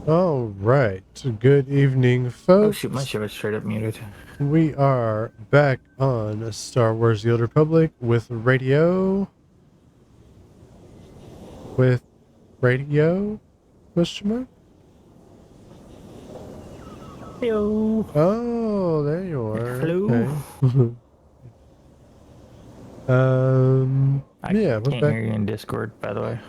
All right. Good evening, Oh shoot, my folks. shit was straight up muted. We are back on Star Wars: The Old Republic with radio. With radio? Question mark? Hello. Oh, there you are. Hello. Okay. I Yeah, we're can't back. hear you in Discord, by the way.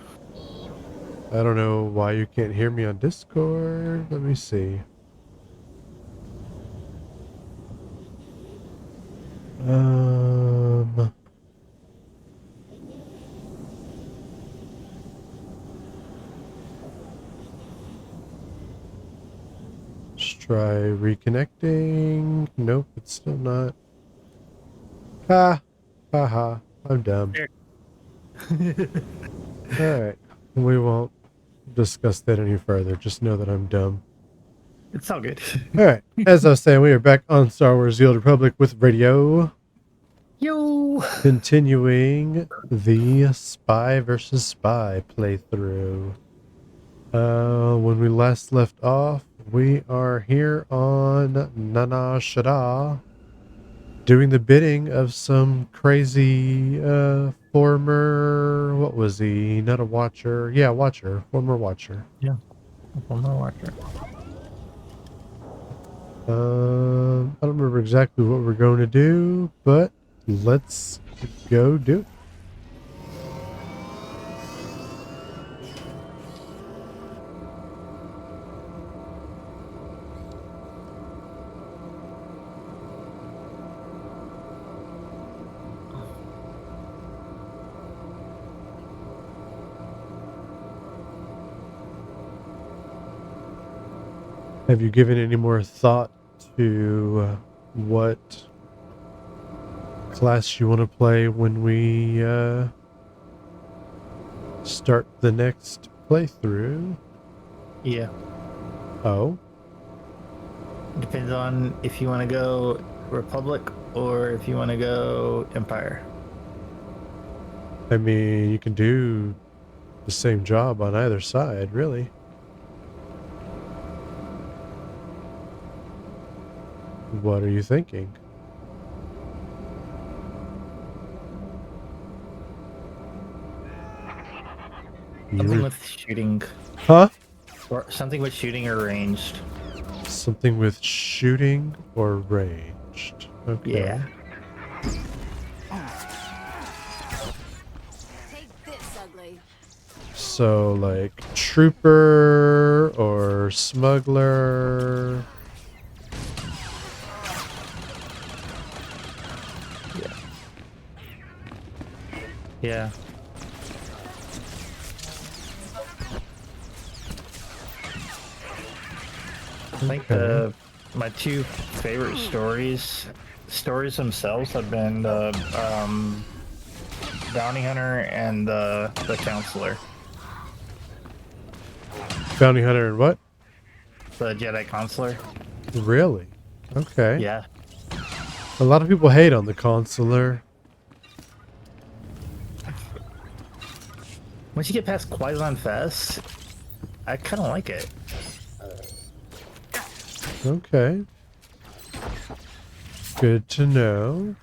I don't know why you can't hear me on Discord. Let me see. Um, let's try reconnecting. Nope, it's still not. Ha! Ha ha. I'm dumb. Alright. We won't discuss that any further. Just know that I'm dumb. It's all good. Alright. As I was saying, we are back on Star Wars: The Old Republic with radio. Yo. Continuing the Spy versus Spy playthrough. When we last left off, we are here on Nana Shada, doing the bidding of some crazy former, what was he? Not a watcher. Yeah, watcher. Former watcher. Yeah. One more watcher. I don't remember exactly what we're going to do, but let's go do it. Have you given any more thought to what class you want to play when we start the next playthrough? Yeah. Oh, Depends on if you want to go Republic or if you want to go Empire. I mean, you can do the same job on either side, really. What are you thinking? Something You with shooting. huh? Or something with shooting or ranged. Something with shooting or ranged. Okay. Yeah. Take this, ugly. So, like, trooper or smuggler. Yeah. I think Okay. my two favorite stories themselves have been the bounty hunter and the counselor, Bounty hunter and what? the Jedi counselor. Really? Okay. Yeah. A lot of people hate on the consular. Once you get past Qui-Gon Fest, I kind of like it. Okay. Good to know.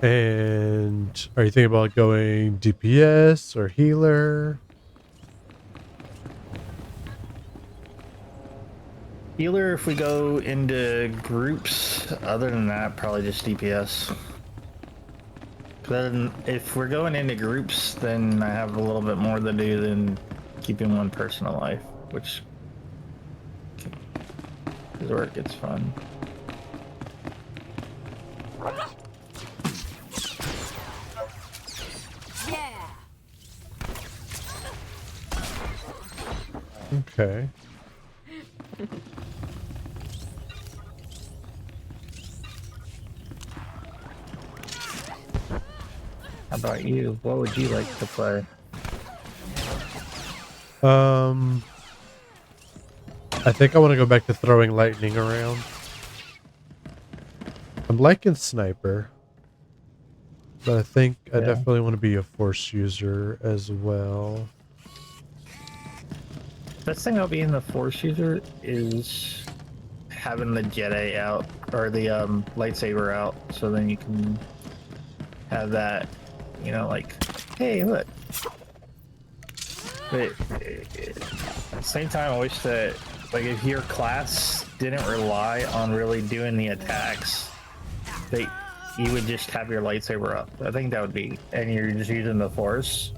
And are you thinking about going DPS or healer? Healer if we go into groups. Other than that, probably just DPS. Then if we're going into groups, then I have a little bit more to do than keeping one person alive, which is where it gets fun. Yeah. Okay. How about you? What would you like to play? Um, I think I want to go back to throwing lightning around. I'm liking sniper, but I think I Yeah. definitely want to be a force user as well. Best thing about being the Force user is having the Jedi out or the lightsaber out, so then you can have that, you know, like, hey, look. But at the same time, I wish that, like, if your class didn't rely on really doing the attacks, that you would just have your lightsaber up. I think that would be, and you're just using the Force.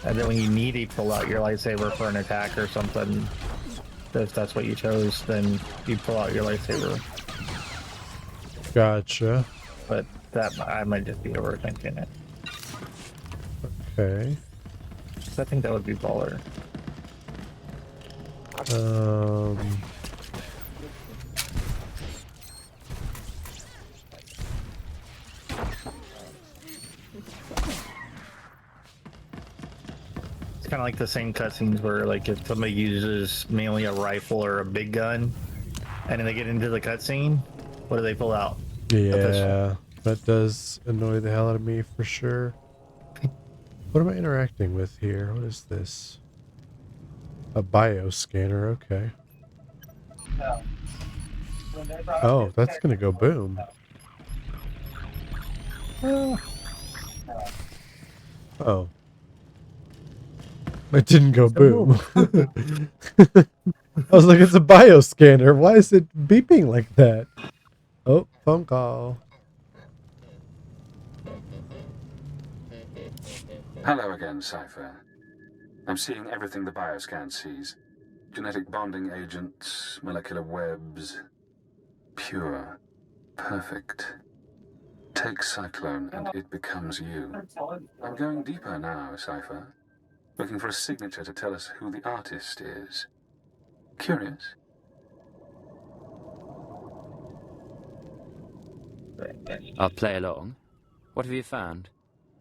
And then when you need to pull out your lightsaber for an attack or something, if that's what you chose, then you pull out your lightsaber. Gotcha. But that, I might just be overthinking it. Okay. So I think that would be baller. It's kind of like the same cutscenes where, like, if somebody uses mainly a rifle or a big gun, and then they get into the cutscene, what do they pull out? Yeah, that does annoy the hell out of me for sure. What am I interacting with here? What is this? A bioscanner, okay. Oh, that's gonna go boom. Oh. It didn't go boom. I was like, it's a bioscanner. Why is it beeping like that? Oh, phone call. Hello again, Cypher. I'm seeing everything the bioscan sees. Genetic bonding agents, molecular webs. Pure. Perfect. Take Cyclone and it becomes you. I'm going deeper now, Cypher. Looking for a signature to tell us who the artist is. Curious? I'll play along. What have you found?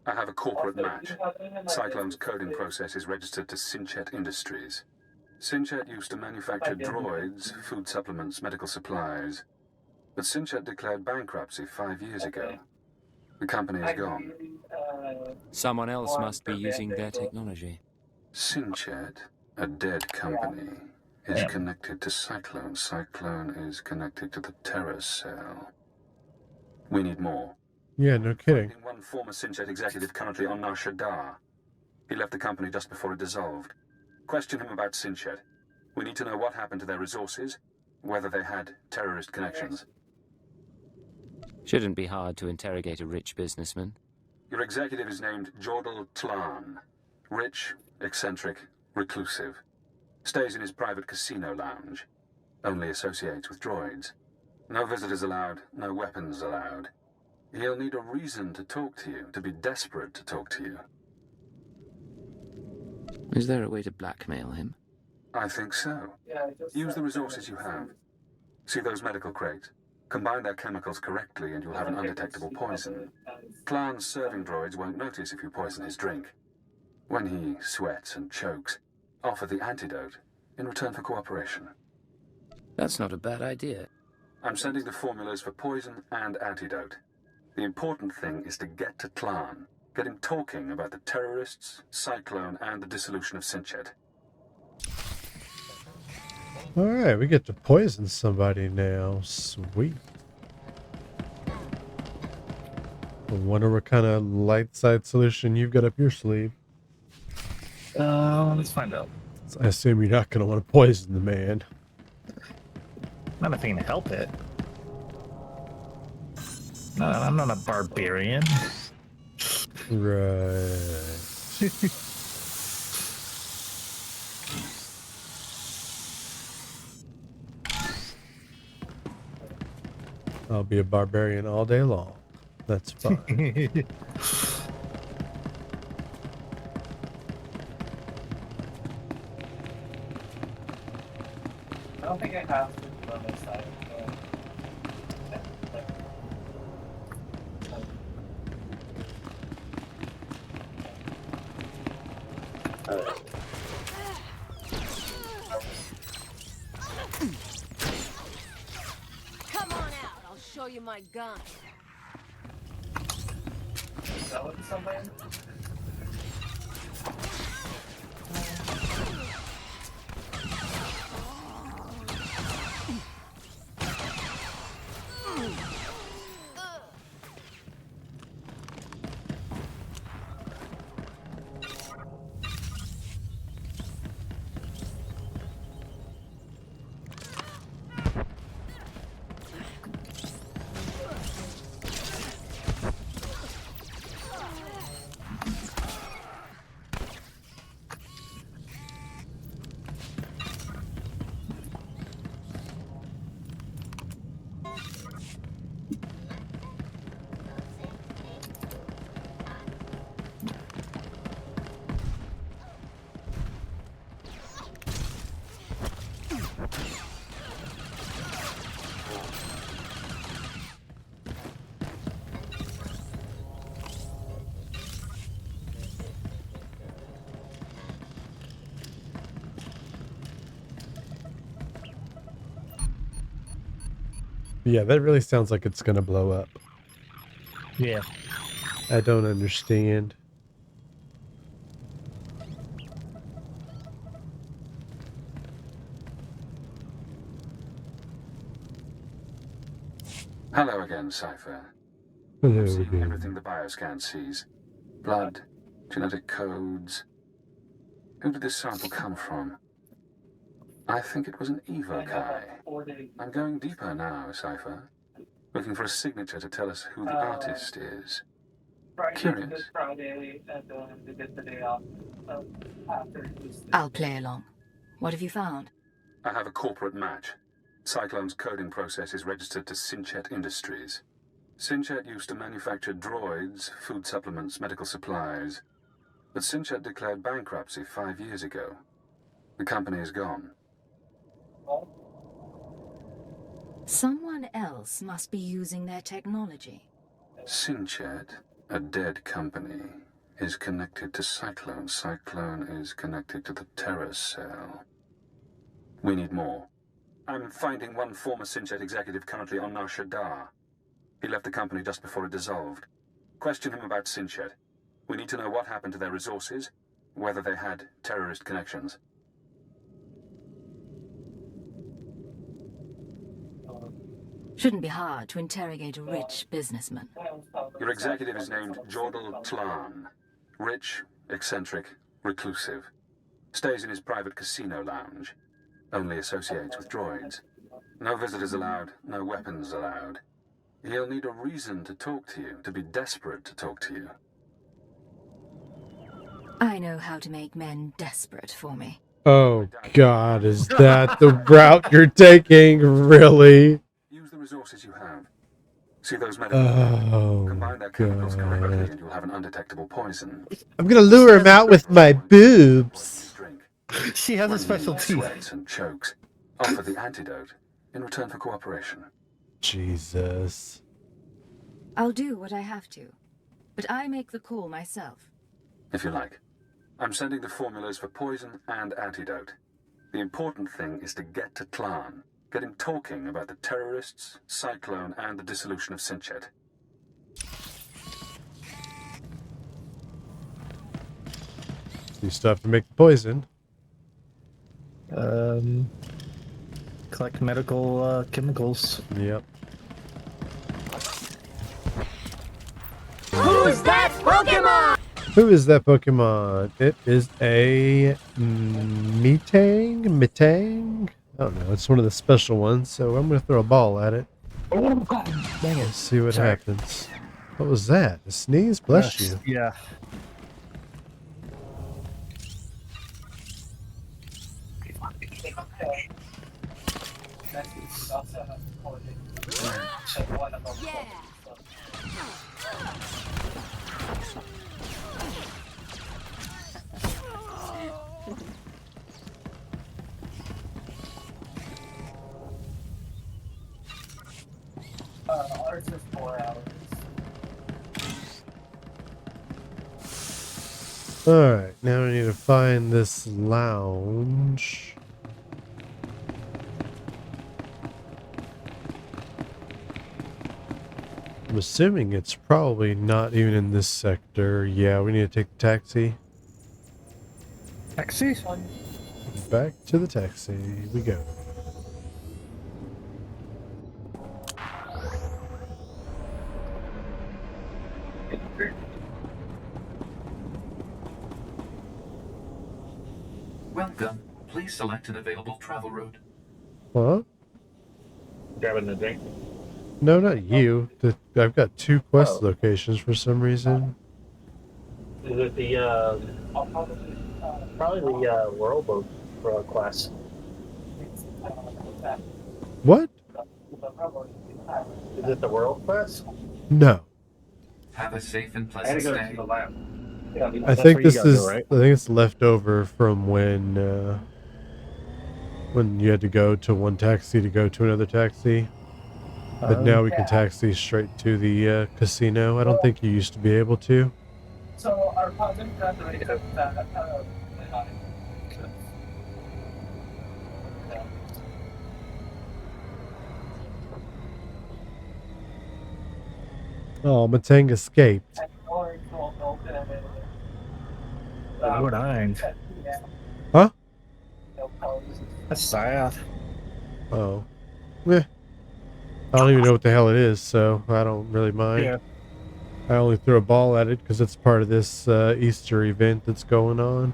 I have a corporate match. Cyclone's coding process is registered to Synchet Industries. Synchet used to manufacture droids, food supplements, medical supplies. But Synchet declared bankruptcy 5 years ago. The company is gone. Someone else must be using their technology. Synchet, a dead company, is connected to Cyclone. Cyclone is connected to the terror cell. We need more. Yeah, no kidding. Finding one former Synchet executive currently on Nar Shaddaa. He left the company just before it dissolved. Question him about Synchet. We need to know what happened to their resources, whether they had terrorist connections. Shouldn't be hard to interrogate a rich businessman. Your executive is named Jordal Tlan. Rich, eccentric, reclusive. Stays in his private casino lounge. Only associates with droids. No visitors allowed, no weapons allowed. He'll need a reason to talk to you, to be desperate to talk to you. Is there a way to blackmail him? I think so. Use the resources you have. See those medical crates? Combine their chemicals correctly and you'll have an undetectable poison. Tlan's serving droids won't notice if you poison his drink. When he sweats and chokes, offer the antidote in return for cooperation. That's not a bad idea. I'm sending the formulas for poison and antidote. The important thing is to get to Tlan. Get him talking about the terrorists, Cyclone, and the dissolution of Synchet. Alright, we get to poison somebody now. Sweet. I wonder what kind of light side solution you've got up your sleeve. Let's find out. I assume you're not going to want to poison the man. Not if I can help it. No, I'm not a barbarian. Right. I'll be a barbarian all day long. That's fine. I don't think I have to on this side. Come on out. I'll show you my gun. Sell it somewhere? Yeah, that really sounds like it's gonna blow up. Yeah. I don't understand. Hello again, Cypher. Hello I'm seeing again. everything the bioscan sees. Blood, genetic codes. Who did this sample come from? I think it was an evokai. I'm going deeper now, Cypher. Looking for a signature to tell us who the artist is. Curious. I'll play along. What have you found? I have a corporate match. Cyclone's coding process is registered to Synchet Industries. Synchet used to manufacture droids, food supplements, medical supplies. But Synchet declared bankruptcy 5 years ago. The company is gone. Someone else must be using their technology. Synchet, a dead company, is connected to Cyclone. Cyclone is connected to the Terror Cell. We need more. I'm finding one former Synchet executive currently on Nar Shaddaa. He left the company just before it dissolved. Question him about Synchet. We need to know what happened to their resources, whether they had terrorist connections. Shouldn't be hard to interrogate a rich businessman. Your executive is named Jordal Tlan. Rich, eccentric, reclusive. Stays in his private casino lounge. Only associates with droids. No visitors allowed, no weapons allowed. He'll need a reason to talk to you, to be desperate to talk to you. I know how to make men desperate for me. Oh God, is that the route you're taking? Really? Use the resources you have. See those medical Oh combine their chemicals correctly God. and you'll have an undetectable poison. I'm gonna lure him out with my boobs. Drink. She has a When he special teeth. sweats and chokes. Offer the antidote in return for cooperation. Jesus. I'll do what I have to, but I make the call myself. If you like. I'm sending the formulas for poison and antidote. The important thing is to get to Tlan. Get him talking about the terrorists, Cyclone, and the dissolution of Synchet. You still have to make the poison. Collect medical chemicals. Yep. Who's that Pokemon? Who is that Pokemon? It is a Metang? I don't know. It's one of the special ones, so I'm going to throw a ball at it. Oh God! Dang it! See what Sorry. happens. What was that? A sneeze? Bless you. Yeah. Yeah. Ours is 4 hours. Alright, now we need to find this lounge. I'm assuming it's probably not even in this sector. Yeah, we need to take the taxi. Taxi? Back to the taxi we go. Welcome. Please select an available travel route. Huh? Grabbing the drink. No, not you. I've got 2 quest Oh. locations for some reason. Is it the probably the world boat quest? What? Is it the world quest? No. Have a safe and I had to pleasant go stay. to the lab. Yeah, I think this is. I think it's leftover from when you had to go to one taxi to go to another taxi. But now we can taxi straight to the casino. I don't think you used to be able to. So our project graduated that Oh, Matang escaped. and doors won't open it. What nine? Yeah, Huh? no pose. That's sad. Oh. Eh. I don't even know what the hell it is, so I don't really mind. Yeah. I only threw a ball at it because it's part of this Easter event that's going on.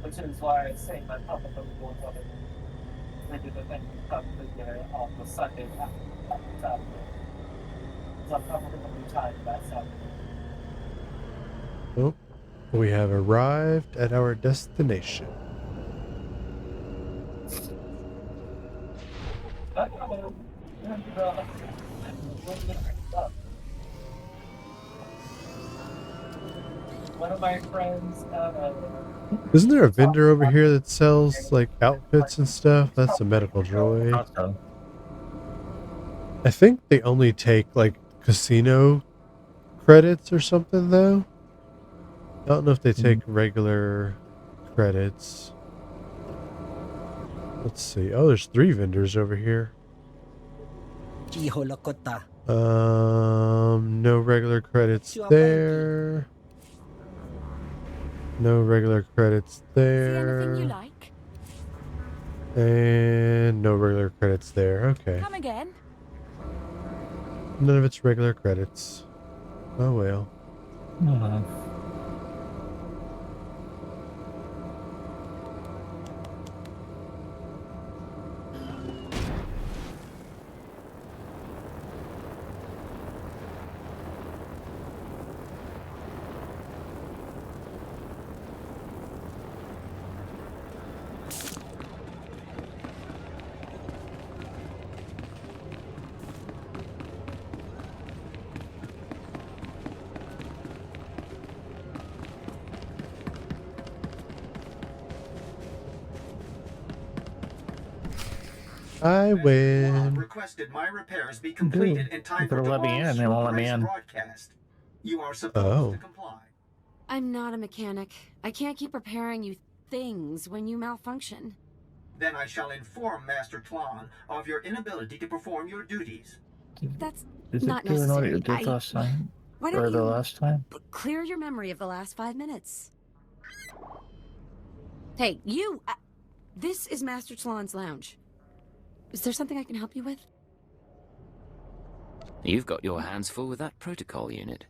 Which is why I say my papa was going on it. They did the thing on the Sunday after Saturday. So I'm probably going to be tired that Saturday. Oh, we have arrived at our destination. One of my friends, Isn't there a vendor over here that sells like outfits and stuff? That's a medical droid. Awesome. I think they only take like casino credits or something though. I don't know if they take regular credits. Let's see. Oh, there's 3 vendors over here. No regular credits there. No regular credits See anything you there. like? And no regular credits there. Okay. Come again? None of it's regular credits. Oh well. I win. Requested my repairs be completed in time Better for let me in. tomorrow's They won't let me race in. broadcast. You are supposed to comply. I'm not a mechanic. I can't keep repairing you things when you malfunction. Then I shall inform Master Tlon of your inability to perform your duties. That's Is not it doing what necessary. it did last time? Why Or don't the you last time? clear your memory of the last 5 minutes? Hey, you! This is Master Tlon's lounge. Is there something I can help you with? You've got your hands full with that protocol unit.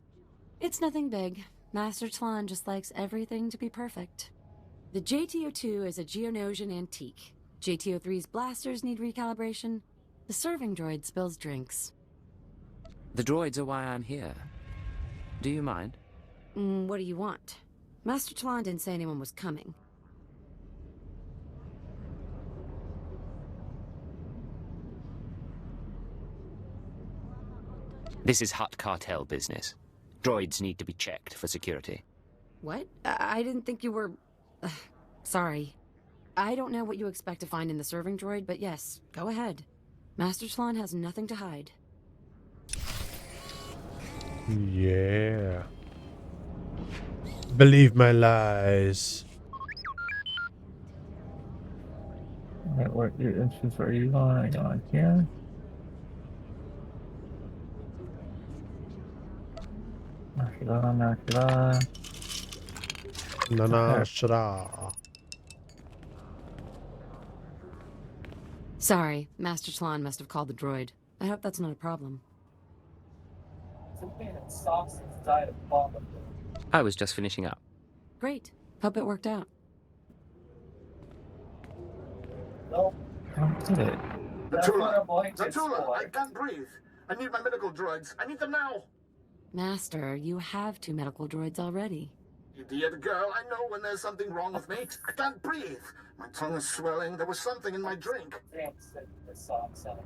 It's nothing big. Master Tlon just likes everything to be perfect. The JTO2 is a Geonosian antique. JTO3's blasters need recalibration. The serving droid spills drinks. The droids are why I'm here. Do you mind? What do you want? Master Tlon didn't say anyone was coming. This is Hutt cartel business. Droids need to be checked for security. What? I didn't think you were... sorry. I don't know what you expect to find in the serving droid, but yes, go ahead. Master Tlon has nothing to hide. Yeah. Believe my lies. Alright, what instance are you on? Are you on here? Nana shara. Sorry, Master Tlon must have called the droid. I hope that's not a problem. Something that socks inside of Bob. I was just finishing up. Great. Hope it worked out. No, Did it? that's what I'm like. Zatula, I can't breathe. I need my medical droids. I need them now. Master, you have 2 medical droids already. Idiot girl, I know when there's something wrong with me. I can't breathe. My tongue is swelling. There was something in my drink. The socks on.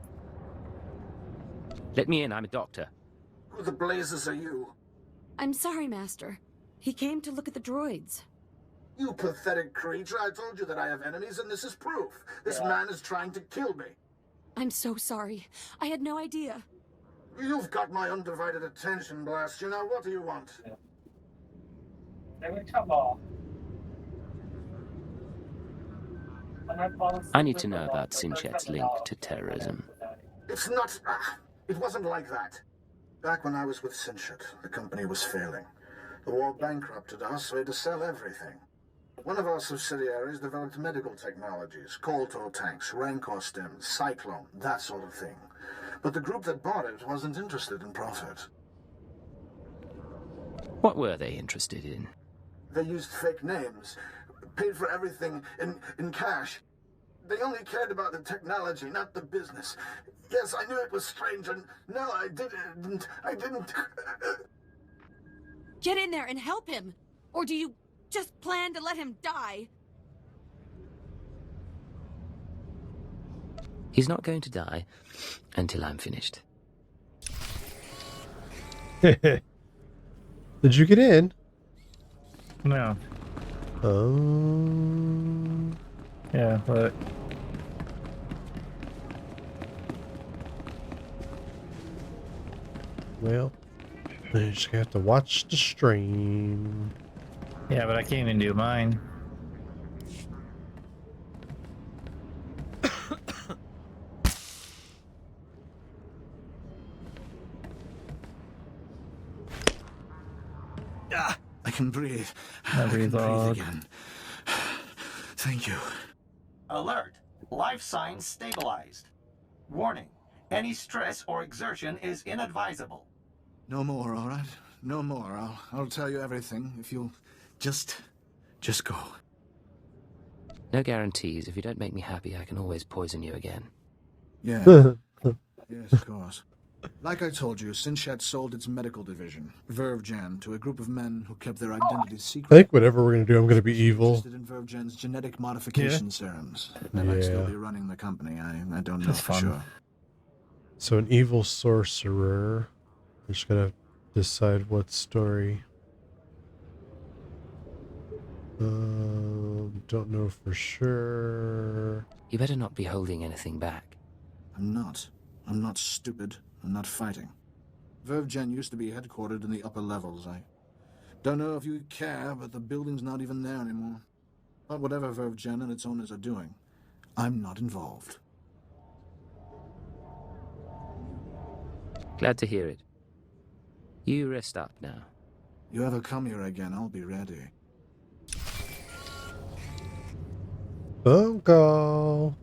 Let me in, I'm a doctor. Who the blazes are you? I'm sorry, Master. He came to look at the droids. You pathetic creature. I told you that I have enemies, and this is proof. This man is trying to kill me. I'm so sorry. I had no idea. You've got my undivided attention, blast you. Now, what do you want? They would come off. I need to know about Sinchet's link to terrorism. It's not... it wasn't like that. Back when I was with Sinchet, the company was failing. The war bankrupted us, so we had to sell everything. One of our subsidiaries developed medical technologies, Coltor tanks, Rancor stems, Cyclone, that sort of thing. But the group that bought it wasn't interested in profit. What were they interested in? They used fake names, paid for everything in cash. They only cared about the technology, not the business. Yes, I knew it was strange, and no, I didn't. Get in there and help him! Or do you just plan to let him die? He's not going to die until I'm finished. Did you get in? No. Oh. Yeah, but Well, you just have to watch the stream. yeah, but I can't even do mine. I can breathe. I breathe again. Thank you. Alert. Life signs stabilized. Warning. Any stress or exertion is inadvisable. No more, all right? No more. I'll tell you everything if you'll just go. No guarantees. If you don't make me happy, I can always poison you again. Yeah. Yes, of course. Like I told you, Sinchet sold its medical division, VerveGen, to a group of men who kept their identities I secret. think whatever we're gonna do, I'm gonna be evil. Interested in VerveGen's genetic modification serums. They might still be running the company. I don't know That's for fun. sure. So an evil sorcerer. I just gotta decide what story. Don't know for sure. You better not be holding anything back. I'm not. I'm not stupid. I'm not fighting. VerveGen used to be headquartered in the upper levels. I don't know if you care, but the building's not even there anymore. But whatever VerveGen and its owners are doing, I'm not involved. Glad to hear it. You rest up now. You ever come here again, I'll be ready. Phone call.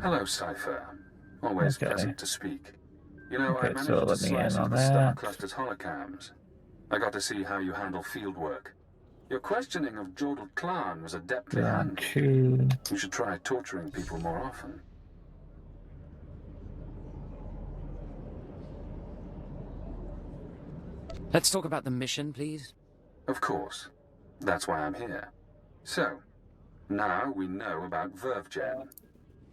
Hello, Cypher. Always Okay. pleasant to speak. You know, I Okay, managed so to let me slice in on into the Star that. Cluster's holocams. I got to see how you handle field work. Your questioning of Jordal Klan was adeptly Round handled. 2. You should try torturing people more often. Let's talk about the mission, please. Of course. That's why I'm here. So, now we know about VerveGen,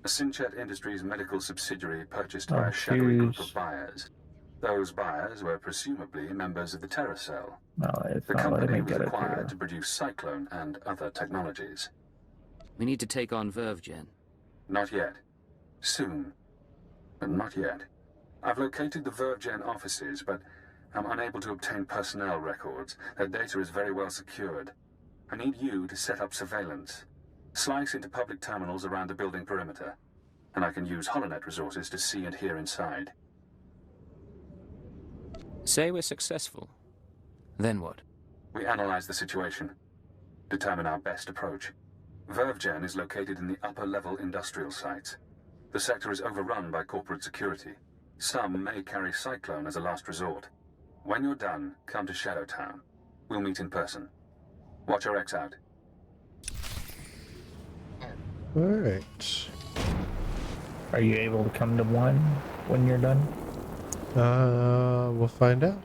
a Sinchet Industries medical subsidiary purchased by a shadowy group of buyers. Those buyers were presumably members of the Terror Cell. No, it's The not letting company me was get it acquired here. to produce Cyclone and other technologies. We need to take on VerveGen. Not yet. Soon. But not yet. I've located the VerveGen offices, but I'm unable to obtain personnel records. Their data is very well secured. I need you to set up surveillance. Slice into public terminals around the building perimeter. And I can use HoloNet resources to see and hear inside. Say we're successful. Then what? We analyze the situation. Determine our best approach. VerveGen is located in the upper-level industrial sites. The sector is overrun by corporate security. Some may carry Cyclone as a last resort. When you're done, come to Shadowtown. We'll meet in person. Watch your X out. Alright. Are you able to come to one when you're done? We'll find out.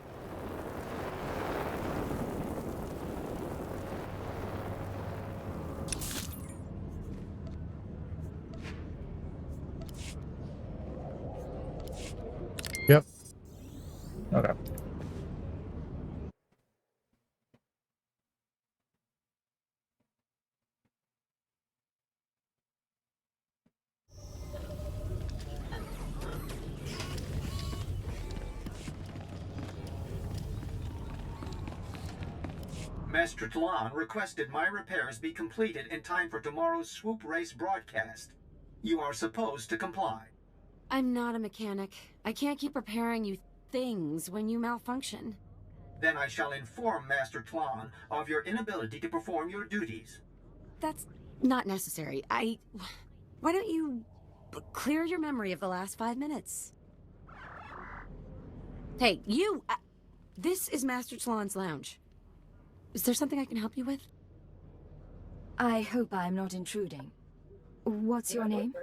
Yep. Okay. Master Tlan requested my repairs be completed in time for tomorrow's swoop race broadcast. You are supposed to comply. I'm not a mechanic. I can't keep repairing you things when you malfunction. Then I shall inform Master Tlan of your inability to perform your duties. That's not necessary. Why don't you clear your memory of the last 5 minutes? Hey, you! This is Master Tlan's lounge. Is there something I can help you with? I hope I'm not intruding. What's your name?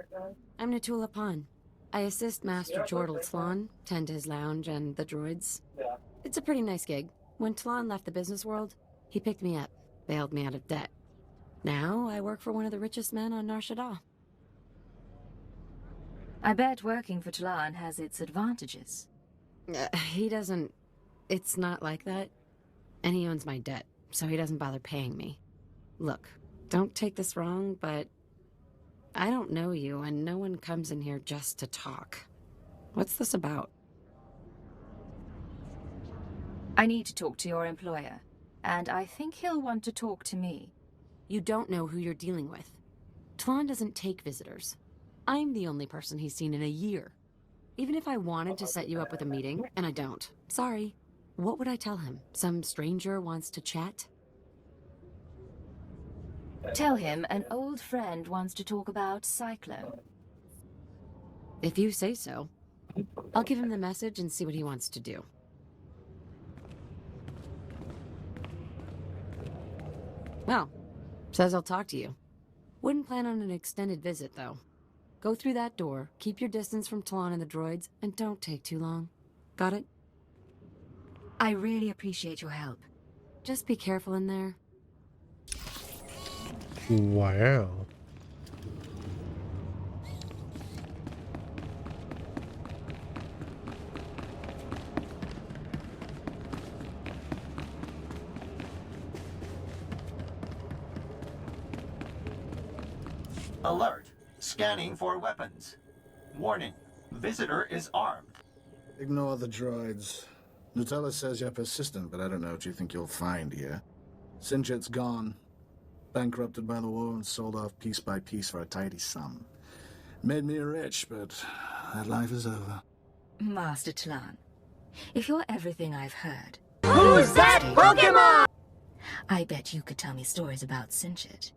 I'm Natula Pan. I assist Master Jordal Tlan, tend his lounge and the droids. It's a pretty nice gig. When Tlan left the business world, he picked me up, bailed me out of debt. Now I work for one of the richest men on Nar Shaddaa. I bet working for Tlan has its advantages. He doesn't... It's not like that. And he owns my debt, so he doesn't bother paying me. Look, don't take this wrong, but I don't know you, and no one comes in here just to talk. What's this about? I need to talk to your employer, and I think he'll want to talk to me. You don't know who you're dealing with. Tlan doesn't take visitors. I'm the only person he's seen in a year. Even if I wanted to set you up with a meeting, and I don't. Sorry. What would I tell him? Some stranger wants to chat? Tell him an old friend wants to talk about Cyclone. If you say so. I'll give him the message and see what he wants to do. Well, says I'll talk to you. Wouldn't plan on an extended visit, though. Go through that door, keep your distance from Tlan and the droids, and don't take too long. Got it? I really appreciate your help. Just be careful in there. Wow. Alert! Scanning for weapons. Warning, visitor is armed. Ignore the droids. Nutella says you're persistent, but I don't know what you think you'll find here. Sinjit's gone. Bankrupted by the war and sold off piece by piece for a tidy sum. Made me rich, but that life is over. Master Tlan, if you're everything I've heard... Who's that Pokemon? I bet you could tell me stories about Sinjit.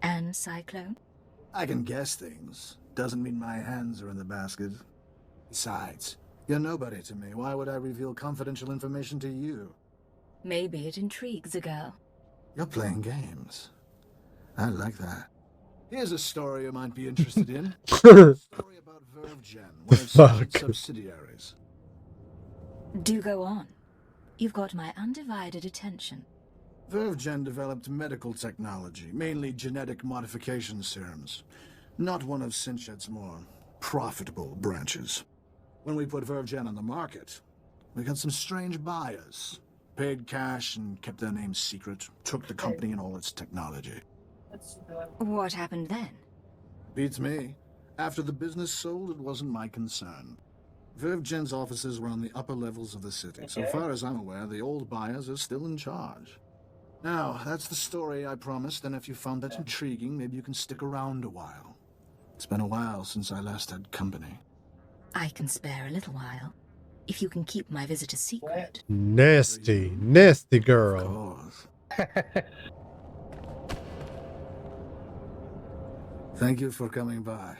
And Cyclone? I can guess things. Doesn't mean my hands are in the basket. Besides, you're nobody to me. Why would I reveal confidential information to you? Maybe it intrigues a girl. You're playing games. I like that. Here's a story you might be interested in. A story about VerveGen, one of Sinjit's subsidiaries. Do go on. You've got my undivided attention. VerveGen developed medical technology, mainly genetic modification serums. Not one of Sinjit's more profitable branches. When we put VerveGen on the market, we got some strange buyers. Paid cash and kept their names secret. Took the company and all its technology. What happened then? Beats me. After the business sold, it wasn't my concern. VerveGen's offices were on the upper levels of the city. So far as I'm aware, the old buyers are still in charge. Now, that's the story I promised, and if you found that intriguing, maybe you can stick around a while. It's been a while since I last had company. I can spare a little while, if you can keep my visit a secret. Nasty, nasty girl. Thank you for coming by.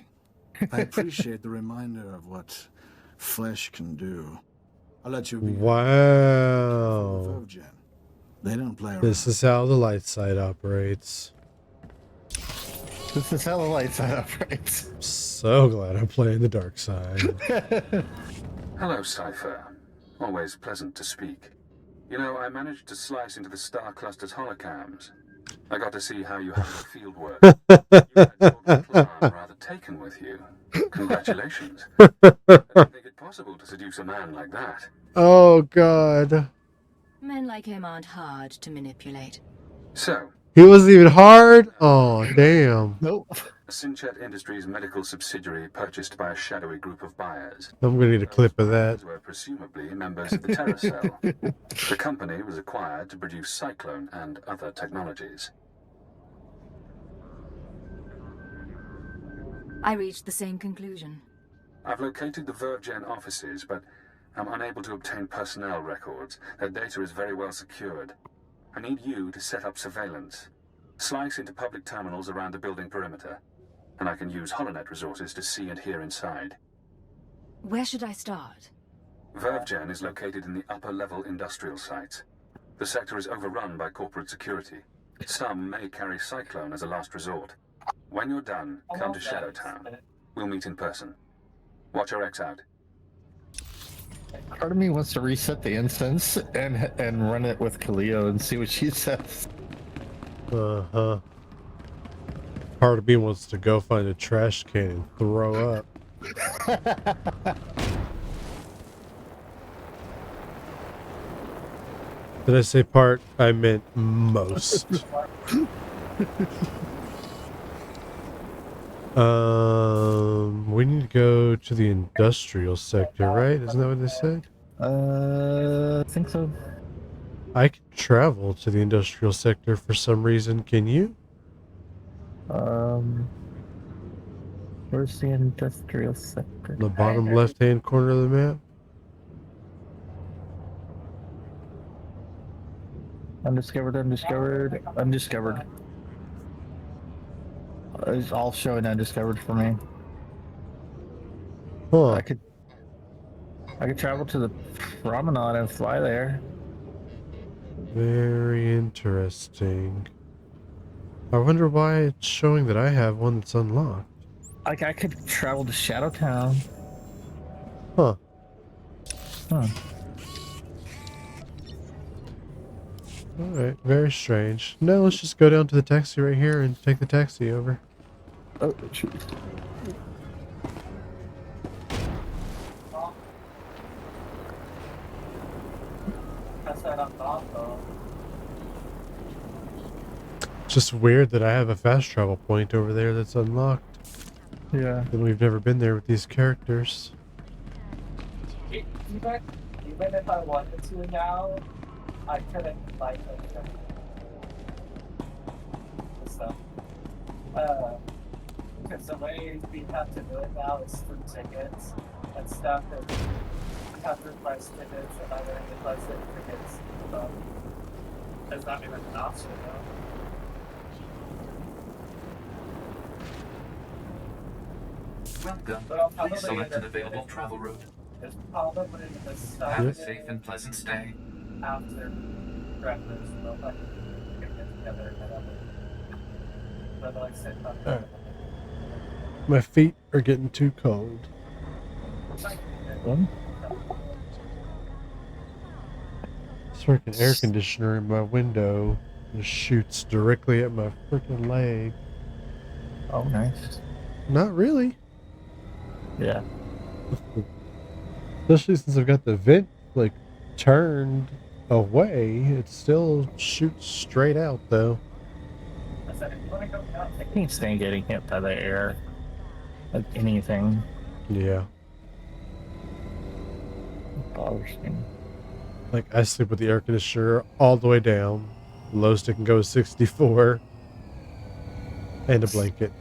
I appreciate the reminder of what flesh can do. I'll let you be. Wow. They don't play around. This is how the light side operates. This is how the light side operates. So glad I'm playing the dark side. Hello, Cypher. Always pleasant to speak. You know, I managed to slice into the Star Cluster's holocams. I got to see how you handle field work. You had Lord McLaren rather taken with you. Congratulations. I didn't think it possible to seduce a man like that. Oh, God. Men like him aren't hard to manipulate. So, He wasn't even hard? Oh, damn. Nope. Sinchet Industries' medical subsidiary purchased by a shadowy group of buyers. I'm going to need a clip of that. Those were presumably members of the Terror Cell. The company was acquired to produce Cyclone and other technologies. I reached the same conclusion. I've located the VerveGen offices, but I'm unable to obtain personnel records. Their data is very well secured. I need you to set up surveillance. Slice into public terminals around the building perimeter, and I can use HoloNet resources to see and hear inside. Where should I start? VerveGen is located in the upper-level industrial sites. The sector is overrun by corporate security. Some may carry Cyclone as a last resort. When you're done, come to Shadowtown. We'll meet in person. Watch your X out. Part of me wants to reset the instance and run it with Kaleo and see what she says. Uh-huh. Part of me wants to go find a trash can and throw up. Did I say part? I meant most. We need to go to the industrial sector, right? Isn't that what they said? I think so. I can travel to the industrial sector for some reason. Can you? Where's the industrial sector? The bottom left-hand corner of the map. Undiscovered. It's all showing undiscovered for me. Huh. I could travel to the promenade and fly there. Very interesting. I wonder why it's showing that I have one that's unlocked. Like I could travel to Shadowtown. Huh. Alright, very strange. No, let's just go down to the taxi right here and take the taxi over. Oh, shoot. Just weird that I have a fast travel point over there that's unlocked. Yeah. And we've never been there with these characters. Even if I wanted to now, I couldn't like it. So, because the way we have to do it now is through tickets and stuff, and we have to request tickets and other requested tickets. So, there's not even an option though. Welcome. Please select an available travel route. There's probably the stuff Have a safe and pleasant stay. after breakfast, but like we can get together and whatever. But like sit up there. My feet are getting too cold. This freaking air conditioner in my window just shoots directly at my freaking leg. Oh, nice. Not really. Yeah. Especially since I've got the vent like turned away, it still shoots straight out though. I can't stand getting hit by the air. Like anything. Yeah. It bothers me. Like I sleep with the air conditioner all the way down. Lowest it can go is 64. And a blanket.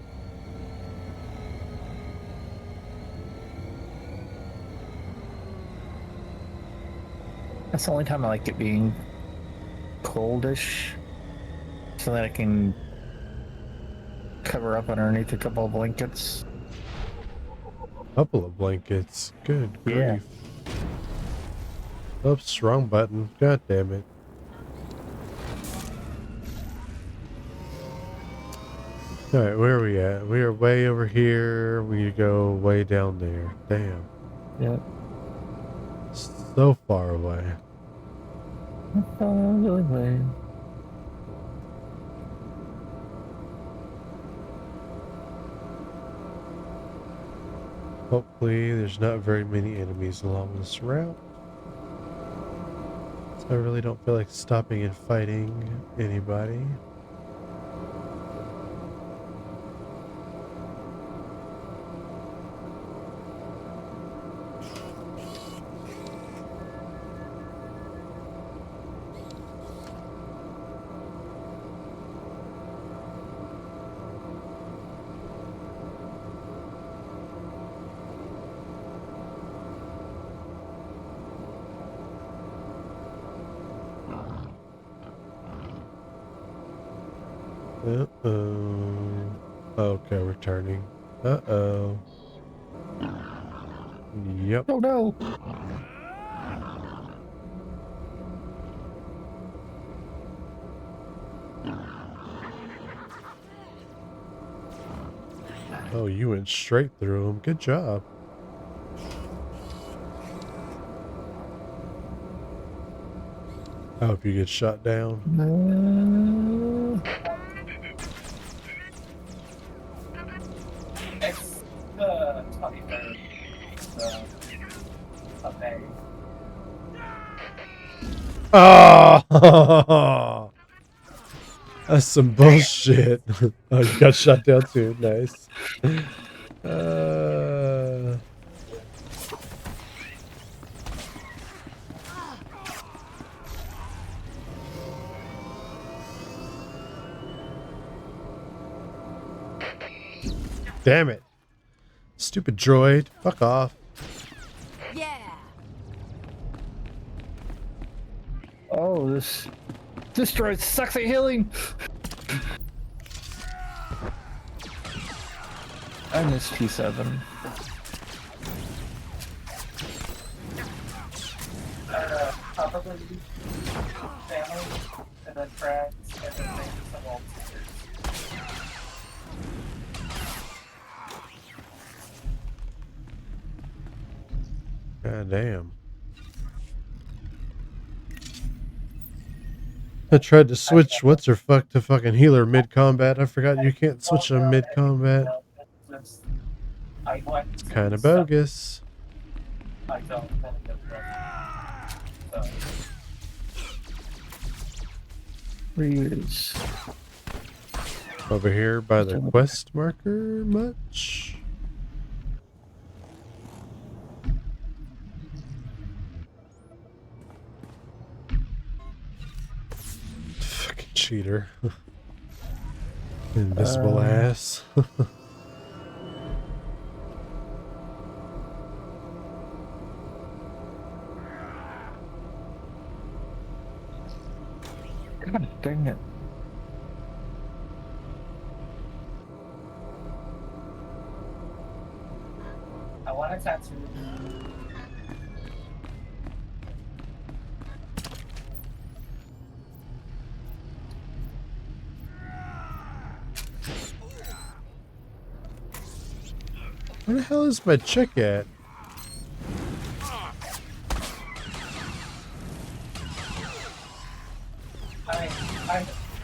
That's the only time I like it being coldish, so that I can cover up underneath a couple of blankets. Couple of blankets. Good grief. Yeah. Oops, wrong button. God damn it. Alright, where are we at? We are way over here. We need to go way down there. Damn. Yep. So far away. Away. Hopefully there's not very many enemies along this route. So I really don't feel like stopping and fighting anybody. Uh-oh. Okay, we're turning. Uh-oh. Yep. Oh no! Oh, you went straight through him. Good job. I hope you get shot down. It's the 23rd of May. Oh! That's some bullshit. Oh, you got shot down too. Nice. Damn it. Stupid droid. Fuck off. Yeah. Oh, this droid sucks at healing. I miss P7. Probably family, and then friends, and then maybe some old sisters. God damn. I tried to switch what's her fuck to fucking healer mid combat. I forgot you can't switch them mid combat. It's kind of bogus. I don't really get the so. Reuse. Over here by the quest marker much? Fucking cheater. Invisible ass. God dang it. I want a tattoo. Where the hell is my chick at?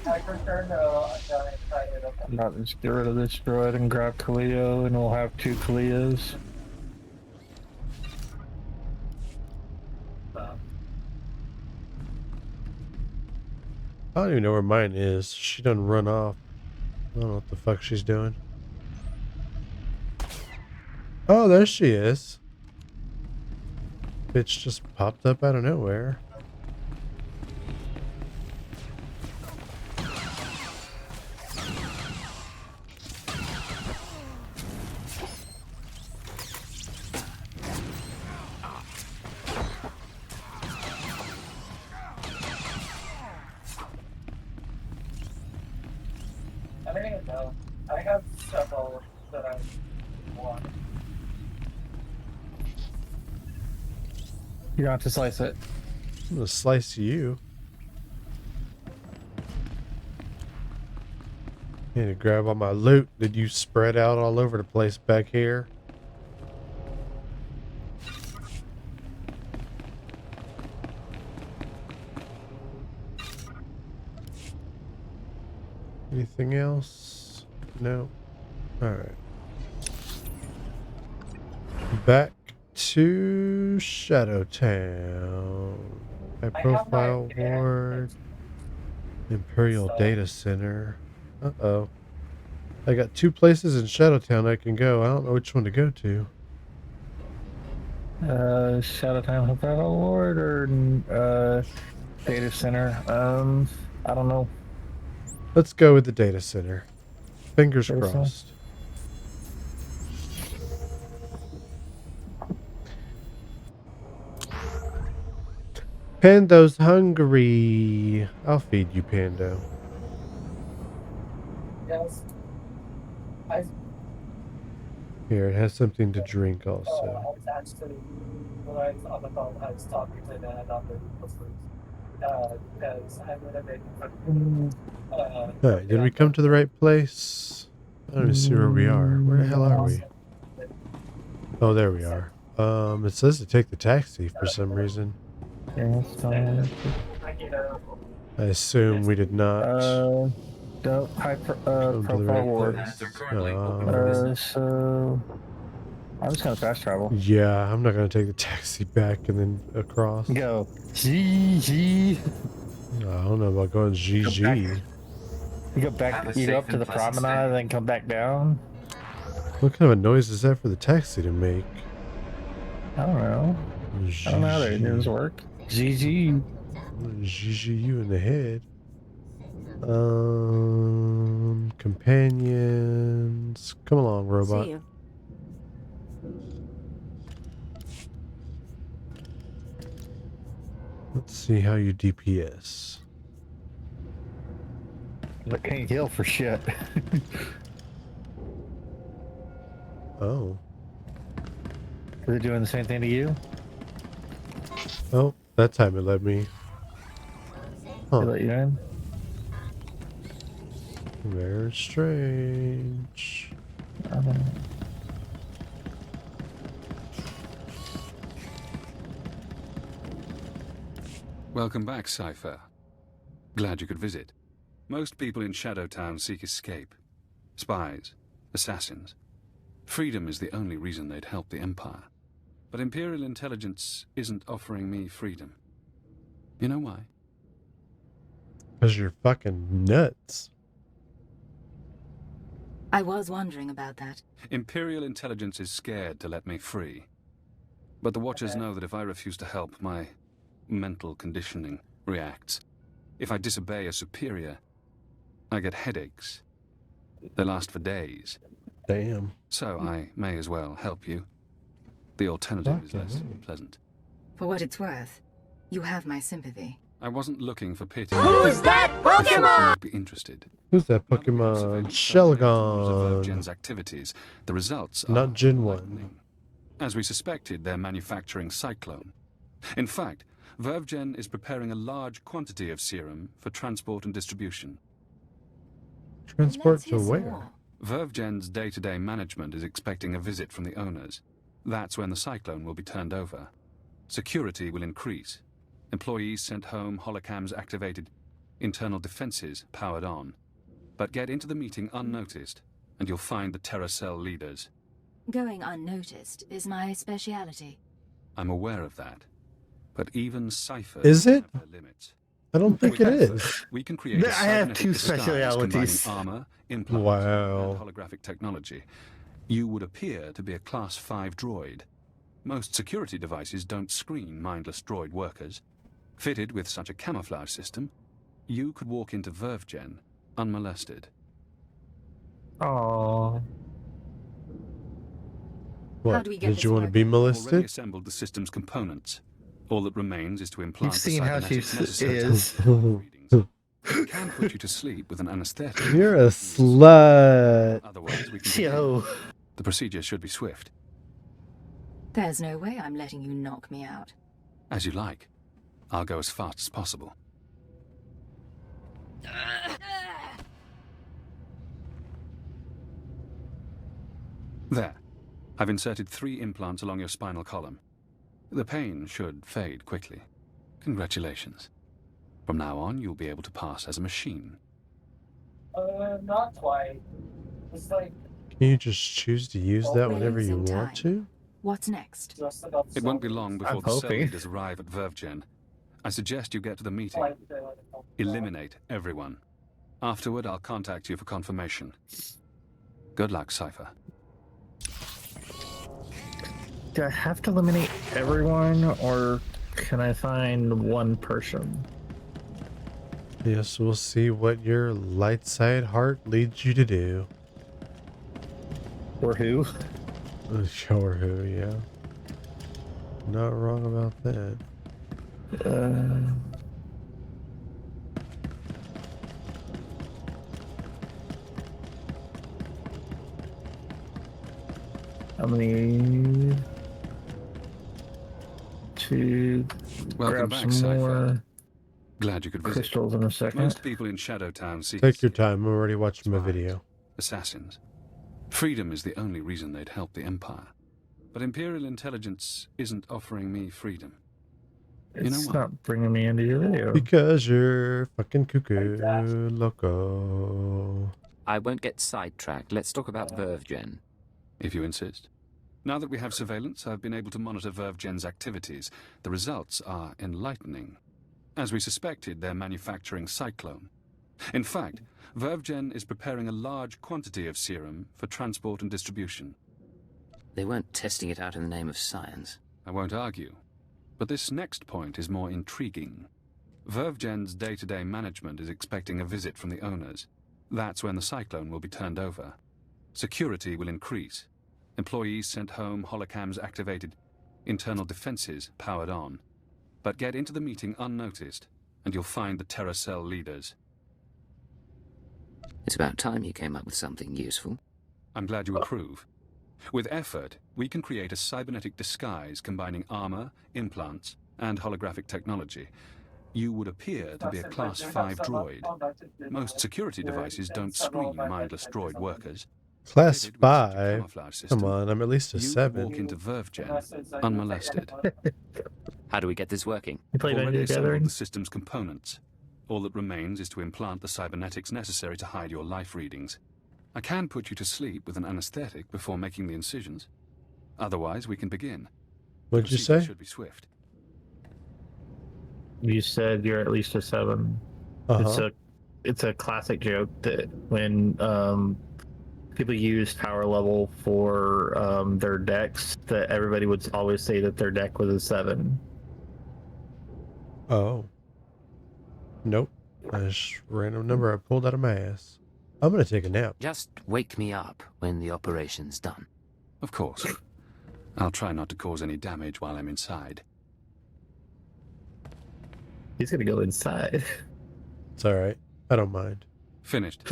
I prefer no unexcited. Not just get rid of this droid and grab Cleo, and we'll have 2 Cleos. I don't even know where mine is. She done run off. I don't know what the fuck she's doing. Oh, there she is. Bitch just popped up out of nowhere. I don't even know. I have several that I want. You don't have to slice it. I'm gonna slice you. Need to grab all my loot. Did you spread out all over the place back here? Anything else? No. Alright. Back to Shadow Town. High profile ward. Imperial Data Center. Uh-oh. I got 2 places in Shadow Town I can go. I don't know which one to go to. Shadow Time Battle Lord or Data Center. I don't know. Let's go with the data center. Fingers Data center? crossed. Pando's hungry. I'll feed you, Pando. Yes. I Here, it has something to drink also. I was actually when I was on the phone, I was talking to the doctor because I would have been Alright, did we come to the right place? I don't even see where we are. Where the hell are we? Oh, there we are. It says to take the taxi for some reason. I assume we did not Don't high come to the profile right ward. place. So I'm just gonna fast travel. Yeah, I'm not gonna take the taxi back and then across. Go. GG. I don't know about going GG. You go back. You go up to the promenade, then come back down. What kind of a noise is that for the taxi to make? I don't know. I don't know how they do this work. GG. GG you in the head. Companions. Come along, robot. See you. Let's see how you DPS. I can't heal for shit. Oh. Is it doing the same thing to you? Oh, that time it let me. Huh. They let you in? Very strange. Welcome back, Cypher. Glad you could visit. Most people in Shadowtown seek escape. Spies, assassins. Freedom is the only reason they'd help the Empire. But Imperial intelligence isn't offering me freedom. You know why? Because you're fucking nuts. I was wondering about that. Imperial intelligence is scared to let me free. But the Watchers know that if I refuse to help, my mental conditioning reacts. If I disobey a superior, I get headaches. They last for days. Damn. So I may as well help you. The alternative is less pleasant. For what it's worth, you have my sympathy. I wasn't looking for pity. Who's that I thought you Pokemon? might be interested. Who's that Pokemon? Shelgon. Gen's activities. The results are Not Gen 1. frightening. As we suspected, they're manufacturing Cyclone. In fact, VerveGen is preparing a large quantity of serum for transport and distribution. Transport to where? VerveGen's day-to-day management is expecting a visit from the owners. That's when the Cyclone will be turned over. Security will increase. Employees sent home, holocams activated, internal defenses powered on. But get into the meeting unnoticed, and you'll find the Terra Cell leaders. Going unnoticed is my speciality. I'm aware of that. But even Cypher Is it? have their limits. I don't think it With is. we can create a I have cybernetic two disguise specialities. combining armor, implants, Wow. and holographic technology. You would appear to be a Class 5 droid. Most security devices don't screen mindless droid workers. Fitted with such a camouflage system, you could walk into VerveGen unmolested. Aww. What? do we get Did this you want to working? be I've already molested? assembled the system's components. All that remains is to implant You've the seen how she cybernetics necessary to is. readings. We can put you to sleep with an anesthetic. You're a slut. Otherwise, we can Yo. begin. The procedure should be swift. There's no way I'm letting you knock me out. As you like. I'll go as fast as possible. There. I've inserted 3 implants along your spinal column. The pain should fade quickly. Congratulations. From now on, you'll be able to pass as a machine. Not quite. It's like Can you just choose to use that We're whenever you losing want time. to? What's next? just about. It won't be long before I'm the cell hoping. leaders arrive at VerveGen. I suggest you get to the meeting. Eliminate everyone. Afterward, I'll contact you for confirmation. Good luck, Cypher. Do I have to eliminate everyone, or can I find one person? Yes, we'll see what your light side heart leads you to do. Or who? Sure who, yeah. Not wrong about that. I'm gonna need to Welcome grab back, some Cypher. more Glad you could visit. crystals in a second. Most people in Shadowtown see Take your time. I'm already watching my video. assassins. Freedom is the only reason they'd help the Empire. But Imperial intelligence isn't offering me freedom. You know It's what? not bringing me into your video. Because you're fucking cuckoo loco. I won't get sidetracked. Let's talk about VerveGen. If you insist. Now that we have surveillance, I've been able to monitor VerveGen's activities. The results are enlightening. As we suspected, they're manufacturing Cyclone. In fact, VerveGen is preparing a large quantity of serum for transport and distribution. They weren't testing it out in the name of science. I won't argue. But this next point is more intriguing. VerveGen's day-to-day management is expecting a visit from the owners. That's when the Cyclone will be turned over. Security will increase. Employees sent home, holocams activated, internal defenses powered on. But get into the meeting unnoticed, and you'll find the Terror Cell leaders. It's about time you came up with something useful. I'm glad you approve. With effort, we can create a cybernetic disguise combining armor, implants, and holographic technology. You would appear to be a Class 5 droid. Most security devices don't screen mindless droid workers. Class Fitted with such a 5? camouflage system, Come on, I'm at least a you 7. walk into VerveGen unmolested. How do we get this working? You played Already Idea assembled Gathering? the system's components. All that remains is to implant the cybernetics necessary to hide your life readings. I can put you to sleep with an anesthetic before making the incisions. Otherwise, we can begin. What'd you Procedure say? should be swift. You said you're at least a 7. Uh-huh. It's a classic joke that when people use power level for their decks, that everybody would always say that their deck was a 7. Oh. Nope. That's just a random number I pulled out of my ass. I'm gonna take a nap. Just wake me up when the operation's done. Of course. I'll try not to cause any damage while I'm inside. He's gonna go inside. It's alright. I don't mind. Finished.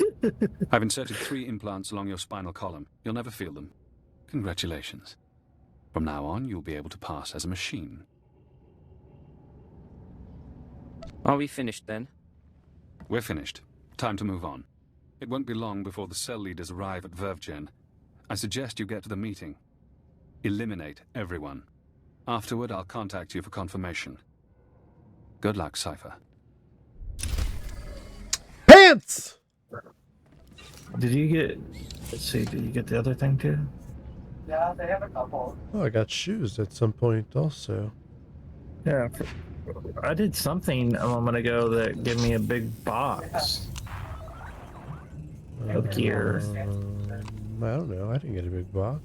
I've inserted 3 implants along your spinal column. You'll never feel them. Congratulations. From now on, you'll be able to pass as a machine. Are we finished then? We're finished. Time to move on. It won't be long before the cell leaders arrive at VerveGen. I suggest you get to the meeting. Eliminate everyone. Afterward, I'll contact you for confirmation. Good luck, Cypher. Pants! Did you get? Let's see. Did you get the other thing too? Yeah, they have a couple. Oh, I got shoes at some point also. Yeah. I did something a moment ago that gave me a big box of gear. I don't know. I didn't get a big box.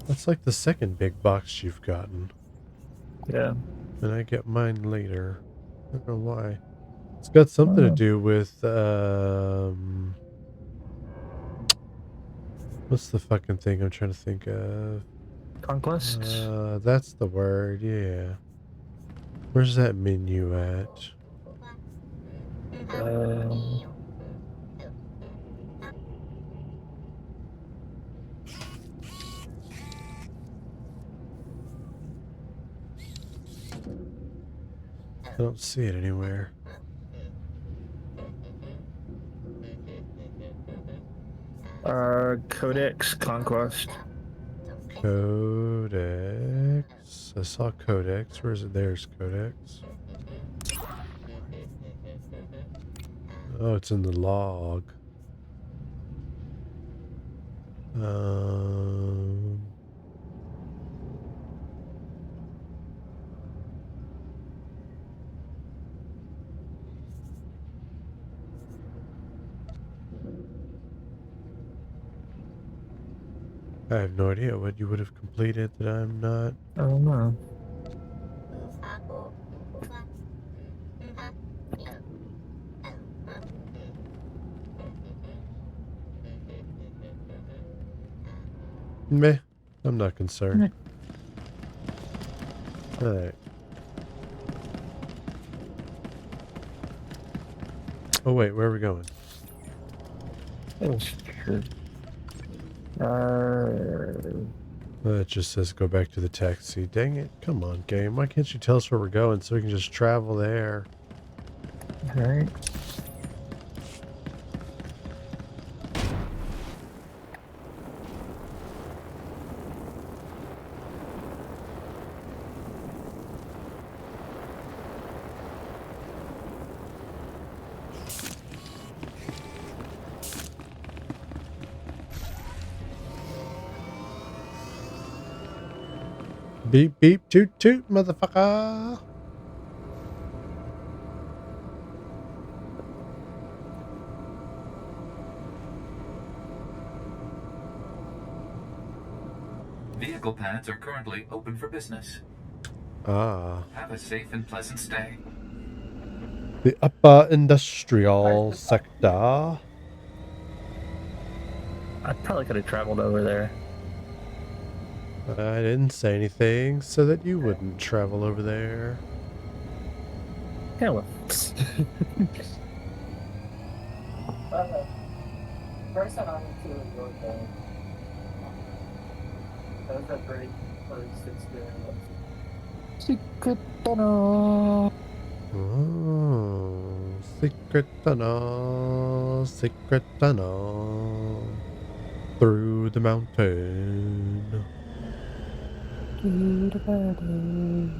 That's like the second big box you've gotten. Yeah. And I get mine later. I don't know why. It's got something to do with, what's the fucking thing I'm trying to think of? Conquest? That's the word, yeah. Where's that menu at? I don't see it anywhere. Codex Conquest. Codex. I saw Codex. Where is it? There's Codex. Oh, it's in the log. I have no idea what you would have completed that I'm not. I don't know. Meh. I'm not concerned. Alright. Oh wait, where are we going? Oh, sure. It just says go back to the taxi. Dang it. Come on, game. Why can't you tell us where we're going so we can just travel there? Alright. Beep, beep, toot, toot, motherfucker. Vehicle pads are currently open for business. Ah. Have a safe and pleasant stay. The upper industrial sector. I probably could have traveled over there. I didn't say anything so that you wouldn't travel over there. Yeah, well. First time I went to York, that was a great first experience. Secret tunnel. Oh, secret tunnel, secret tunnel through the mountain. To the battle.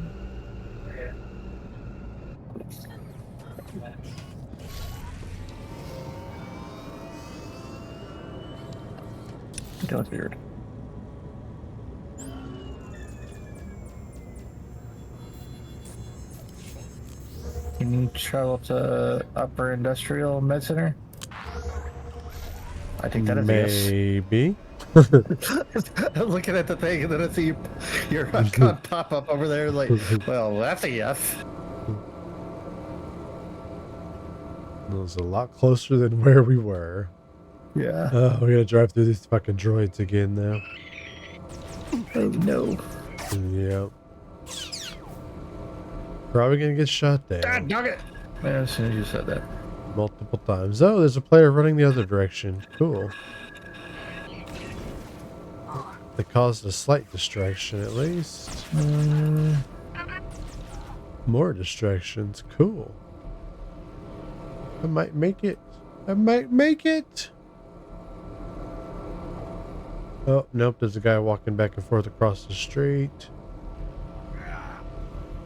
That was weird. Can you travel to Upper Industrial Med Center? I think that is Maybe. a yes. I'm looking at the thing and then I see your icon pop up over there like, well, that's a yes. It was a lot closer than where we were. Yeah. Oh, we gotta drive through these fucking droids again now. Oh no. Yep. Probably gonna get shot down. God dog it! Yeah, as soon as you said that. Multiple times. Oh, there's a player running the other direction. Cool. They caused a slight distraction at least. More distractions. Cool. I might make it. I might make it. Oh, nope. There's a guy walking back and forth across the street.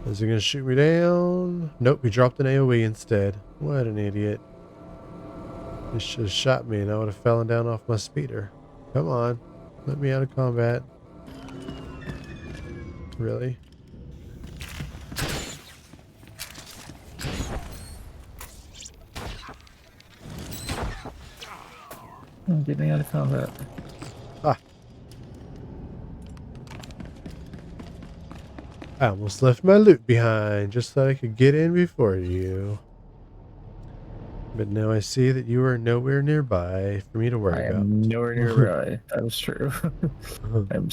Is he going to shoot me down? Nope. He dropped an AoE instead. What an idiot. He should have shot me and I would have fallen down off my speeder. Come on. Let me out of combat. Really? Get me out of combat. Ah. I almost left my loot behind just so I could get in before you. But now I see that you are nowhere nearby for me to worry I about. am nowhere nearby. That was true. I'm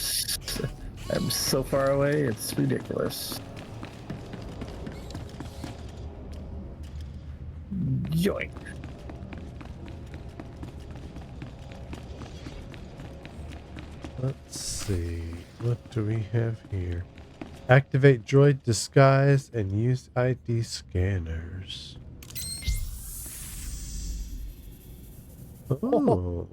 so far away, it's ridiculous. Yoink. Let's see. What do we have here? Activate droid disguise and use ID scanners. Oh.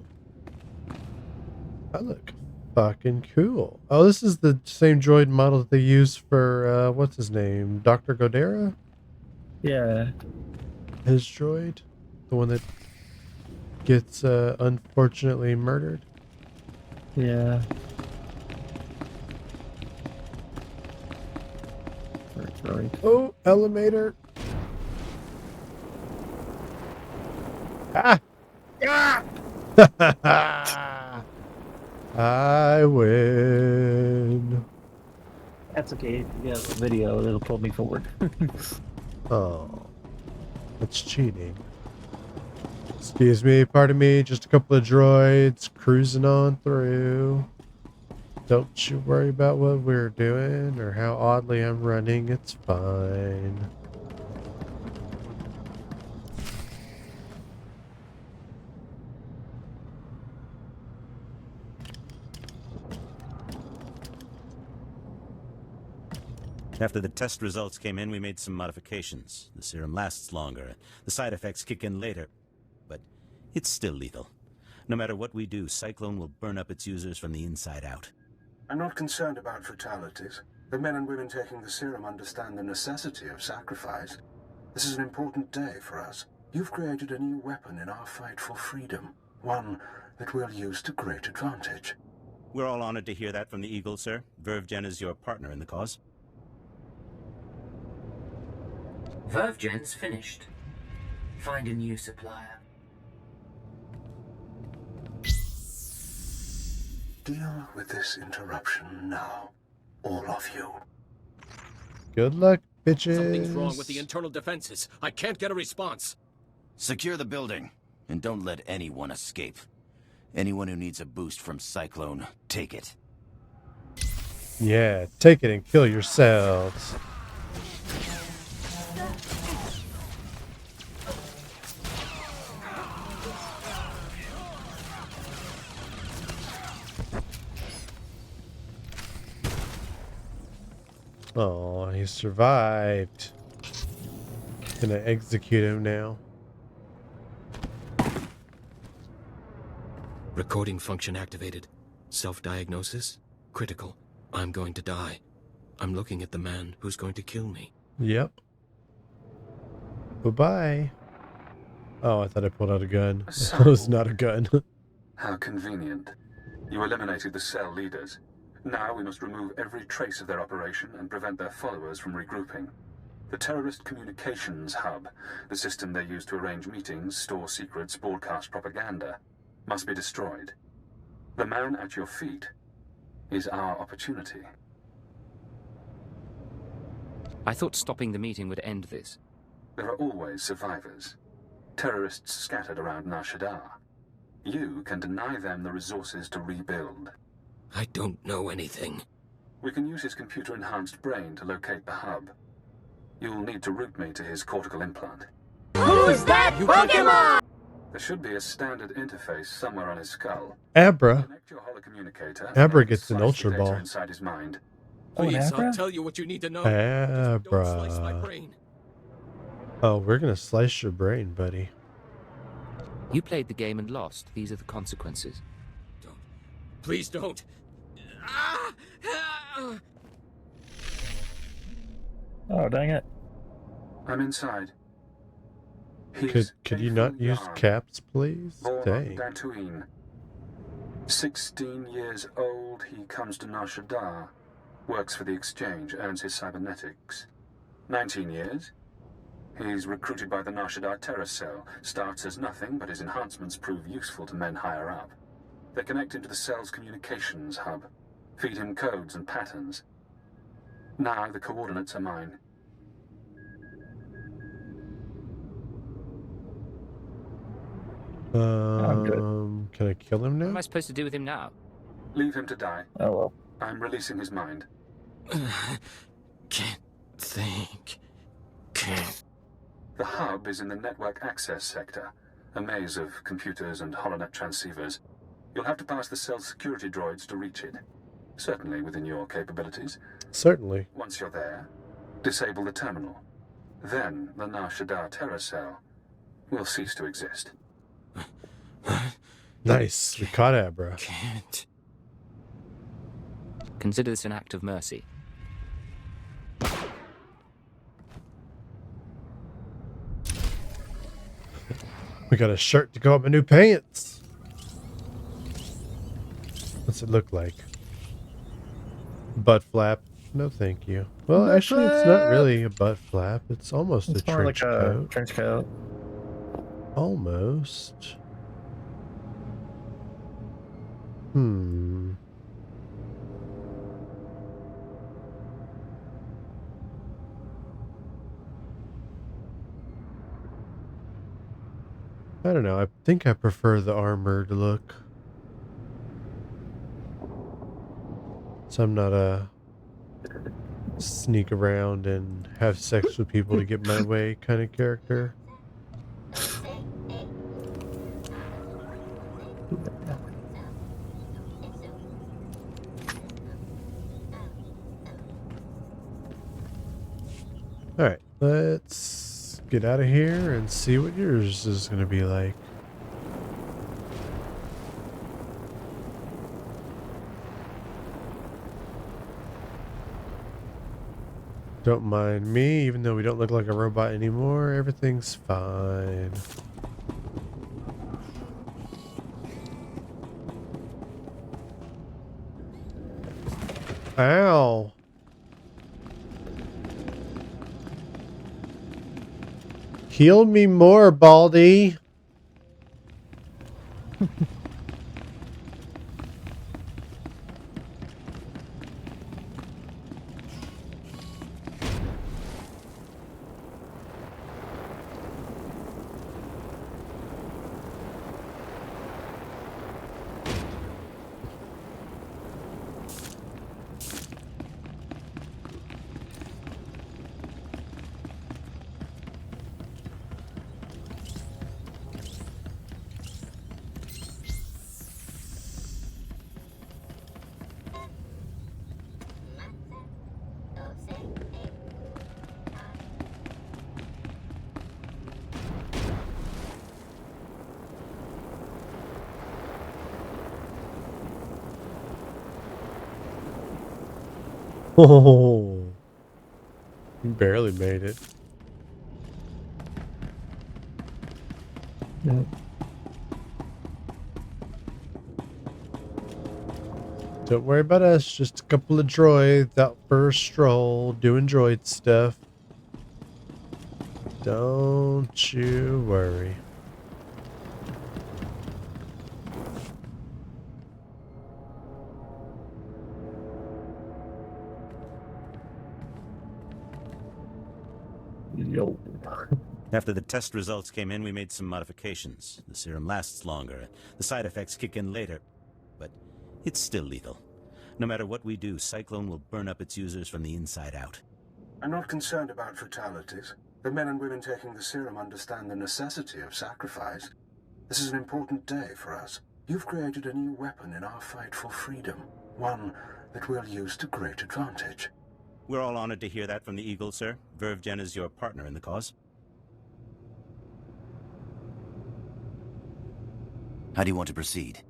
That look fucking cool. Oh, this is the same droid model that they use for, what's his name? Dr. Godera? Yeah. His droid? The one that gets, unfortunately murdered? Yeah. Right. Oh, elevator. Ah! Ah! I win. That's okay. If you have a video, it'll pull me forward. Oh, that's cheating. Excuse me, pardon me, just a couple of droids cruising on through. Don't you worry about what we're doing or how oddly I'm running, it's fine. After the test results came in, we made some modifications. The serum lasts longer. The side effects kick in later. But it's still lethal. No matter what we do, Cyclone will burn up its users from the inside out. I'm not concerned about fatalities. The men and women taking the serum understand the necessity of sacrifice. This is an important day for us. You've created a new weapon in our fight for freedom. One that we'll use to great advantage. We're all honored to hear that from the Eagle, sir. Vervgen is your partner in the cause. Vervgen's finished. Find a new supplier. Deal with this interruption now. All of you. Good luck, bitches. Something's wrong with the internal defenses. I can't get a response. Secure the building, and don't let anyone escape. Anyone who needs a boost from Cyclone, take it. Yeah, take it and kill yourselves. Oh, he survived. Gonna execute him now. Recording function activated. Self-diagnosis? Critical. I'm going to die. I'm looking at the man who's going to kill me. Yep. Bye-bye. Oh, I thought I pulled out a gun. That was not a gun. How convenient. You eliminated the cell leaders. Now we must remove every trace of their operation and prevent their followers from regrouping. The terrorist communications hub, the system they use to arrange meetings, store secrets, broadcast propaganda, must be destroyed. The man at your feet is our opportunity. I thought stopping the meeting would end this. There are always survivors. Terrorists scattered around Nar Shaddaa. You can deny them the resources to rebuild. I don't know anything. We can use his computer-enhanced brain to locate the hub. You'll need to route me to his cortical implant. Who's that Pokemon? There should be a standard interface somewhere on his skull. Abra. Connect your holocommunicator. Abra gets an slice Ultra the data Ball. inside his mind. Please, I'll tell you what you need to know. Just don't slice my Abra. brain. Oh, we're gonna slice your brain, buddy. You played the game and lost. These are the consequences. Please don't. Ah! Ah! Oh, dang it. I'm inside. Could you not use caps, please? Born on Dang. Dantooine. 16 years old, he comes to Nar Shaddaa. Works for the exchange, earns his cybernetics. 19 years. He's recruited by the Nar Shaddaa terror cell. Starts as nothing, but his enhancements prove useful to men higher up. They connect him to the cell's communications hub. Feed him codes and patterns. Now the coordinates are mine. Can I kill him What now? am I supposed to do with him now? Leave him to die. Oh well. I'm releasing his mind. Can't think. Can't. The hub is in the network access sector, a maze of computers and holonet transceivers. You'll have to pass the cell's security droids to reach it. Certainly within your capabilities. Certainly. Once you're there, disable the terminal. Then the Nar Shaddaa terror cell will cease to exist. Nice. We caught Abra. Can't. Consider this an act of mercy. We got a shirt to go up my new pants. What's it look like? Butt flap. No, thank you. Well, Butt actually, it's not flap. really a butt flap. It's almost It's a more trench like a coat. trench coat. Almost. Hmm. I don't know. I think I prefer the armored look. So I'm not a sneak around and have sex with people to get my way kind of character. Alright, let's get out of here and see what yours is going to be like. Don't mind me, even though we don't look like a robot anymore. Everything's fine. Ow! Heal me more, Baldy! Oh, you barely made it. Yeah. Don't worry about us, just a couple of droids out for a stroll, doing droid stuff. Don't you worry. Yo. After the test results came in, we made some modifications. The serum lasts longer, the side effects kick in later, but it's still lethal. No matter what we do, Cyclone will burn up its users from the inside out. I'm not concerned about fatalities. The men and women taking the serum understand the necessity of sacrifice. This is an important day for us. You've created a new weapon in our fight for freedom. One that we'll use to great advantage. We're all honored to hear that from the Eagle, sir. Vervgen is your partner in the cause. How do you want to proceed?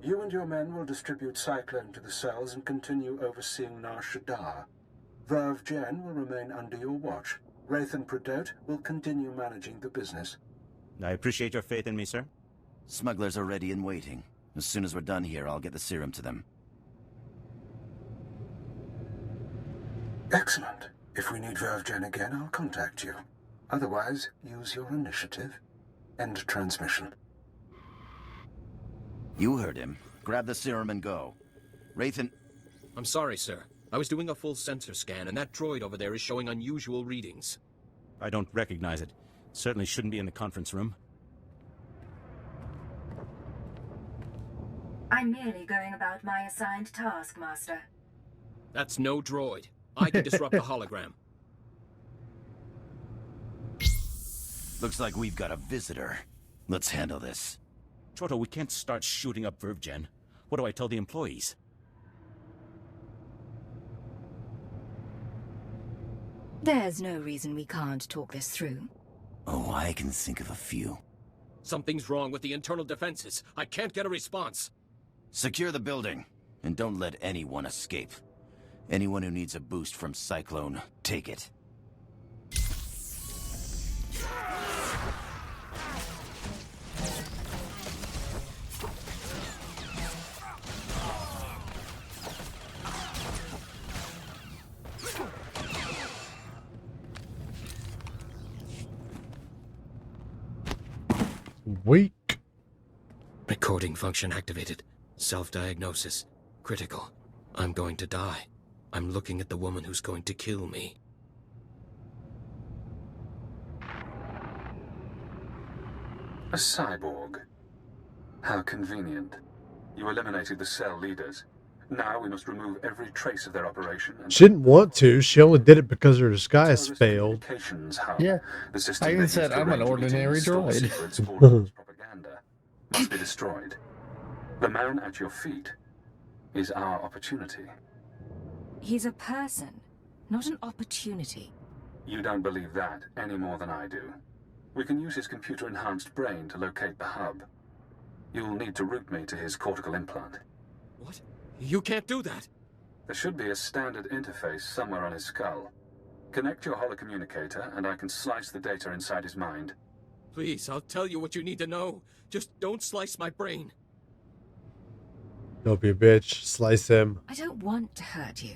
You and your men will distribute Cyclone to the cells and continue overseeing Nar Shaddaa. Vervgen will remain under your watch. Wraith and Pradote will continue managing the business. I appreciate your faith in me, sir. Smugglers are ready and waiting. As soon as we're done here, I'll get the serum to them. Excellent. If we need Vervgen again, I'll contact you. Otherwise, use your initiative. End transmission. You heard him. Grab the serum and go. Wraith and... I'm sorry, sir. I was doing a full sensor scan, and that droid over there is showing unusual readings. I don't recognize it. Certainly shouldn't be in the conference room. I'm merely going about my assigned task, Master. That's no droid. I can disrupt the hologram. Looks like we've got a visitor. Let's handle this. Choto, we can't start shooting up Vervgen. What do I tell the employees? There's no reason we can't talk this through. Oh, I can think of a few. Something's wrong with the internal defenses. I can't get a response. Secure the building, and don't let anyone escape. Anyone who needs a boost from Cyclone, take it. Weak. Recording function activated. Self-diagnosis. Critical. I'm going to die. I'm looking at the woman who's going to kill me. A cyborg. How convenient. You eliminated the cell leaders. Now we must remove every trace of their operation. And She didn't want to. She only did it because her disguise failed. Yeah. The system I they even use said to I'm an arrange ordinary meetings, store droid. secrets, forge propaganda must be destroyed. The man at your feet is our opportunity. He's a person, not an opportunity. You don't believe that any more than I do. We can use his computer-enhanced brain to locate the hub. You'll need to route me to his cortical implant. What? You can't do that! There should be a standard interface somewhere on his skull. Connect your holocommunicator, and I can slice the data inside his mind. Please, I'll tell you what you need to know. Just don't slice my brain. Don't be a bitch. Slice him. I don't want to hurt you.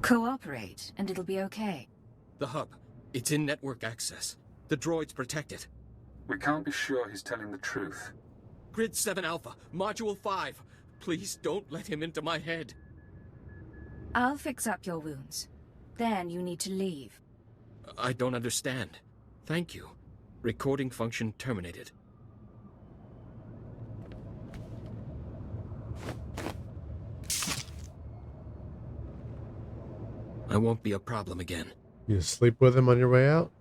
Cooperate, and it'll be okay. The hub. It's in network access. The droids protect it. We can't be sure he's telling the truth. Grid 7 Alpha, Module 5. Please don't let him into my head. I'll fix up your wounds. Then you need to leave. I don't understand. Thank you. Recording function terminated. I won't be a problem again. You sleep with him on your way out?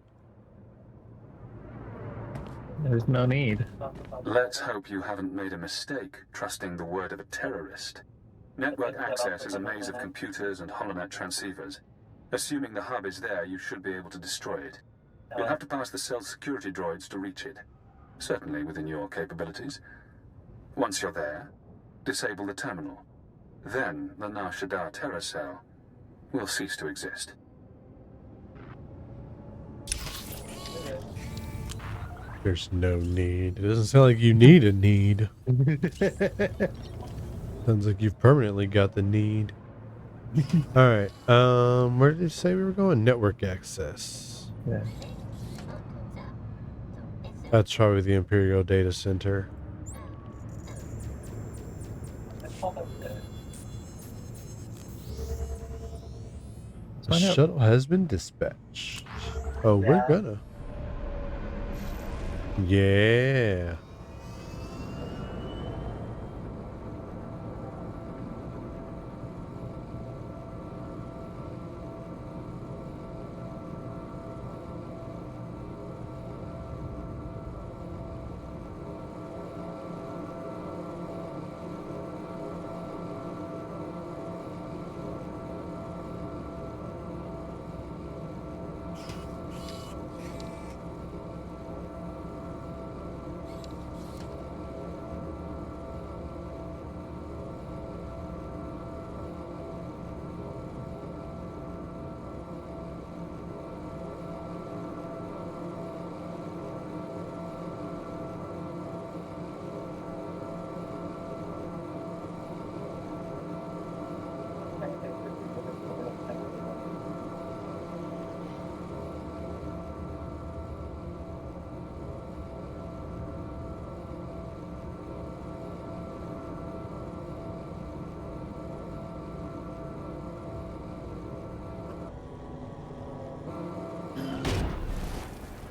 There's no need. Let's hope you haven't made a mistake trusting the word of a terrorist. Network access is a maze of computers and holonet transceivers. Assuming the hub is there, you should be able to destroy it. You'll have to pass the cell's security droids to reach it. Certainly within your capabilities. Once you're there, disable the terminal. Then the Nar Shaddaa terror cell will cease to exist. There's no need. It doesn't sound like you need a need. Sounds like you've permanently got the need. Alright, where did you say we were going? Network access. Yeah. That's probably the Imperial data center. The shuttle has been dispatched. Oh, we're gonna. Yeah.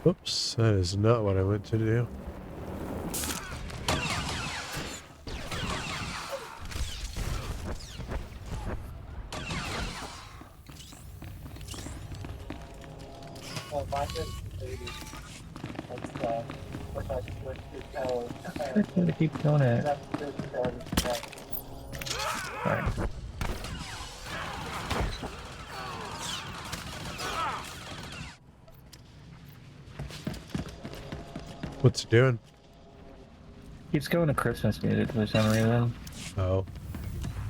Oops, that is not what I meant to do. To keep doing it. Alright. What's it doing? Keeps going to Christmas music for some reason. Oh.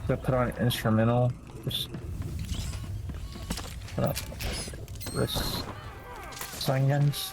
So put on instrumental. Just put up this singings.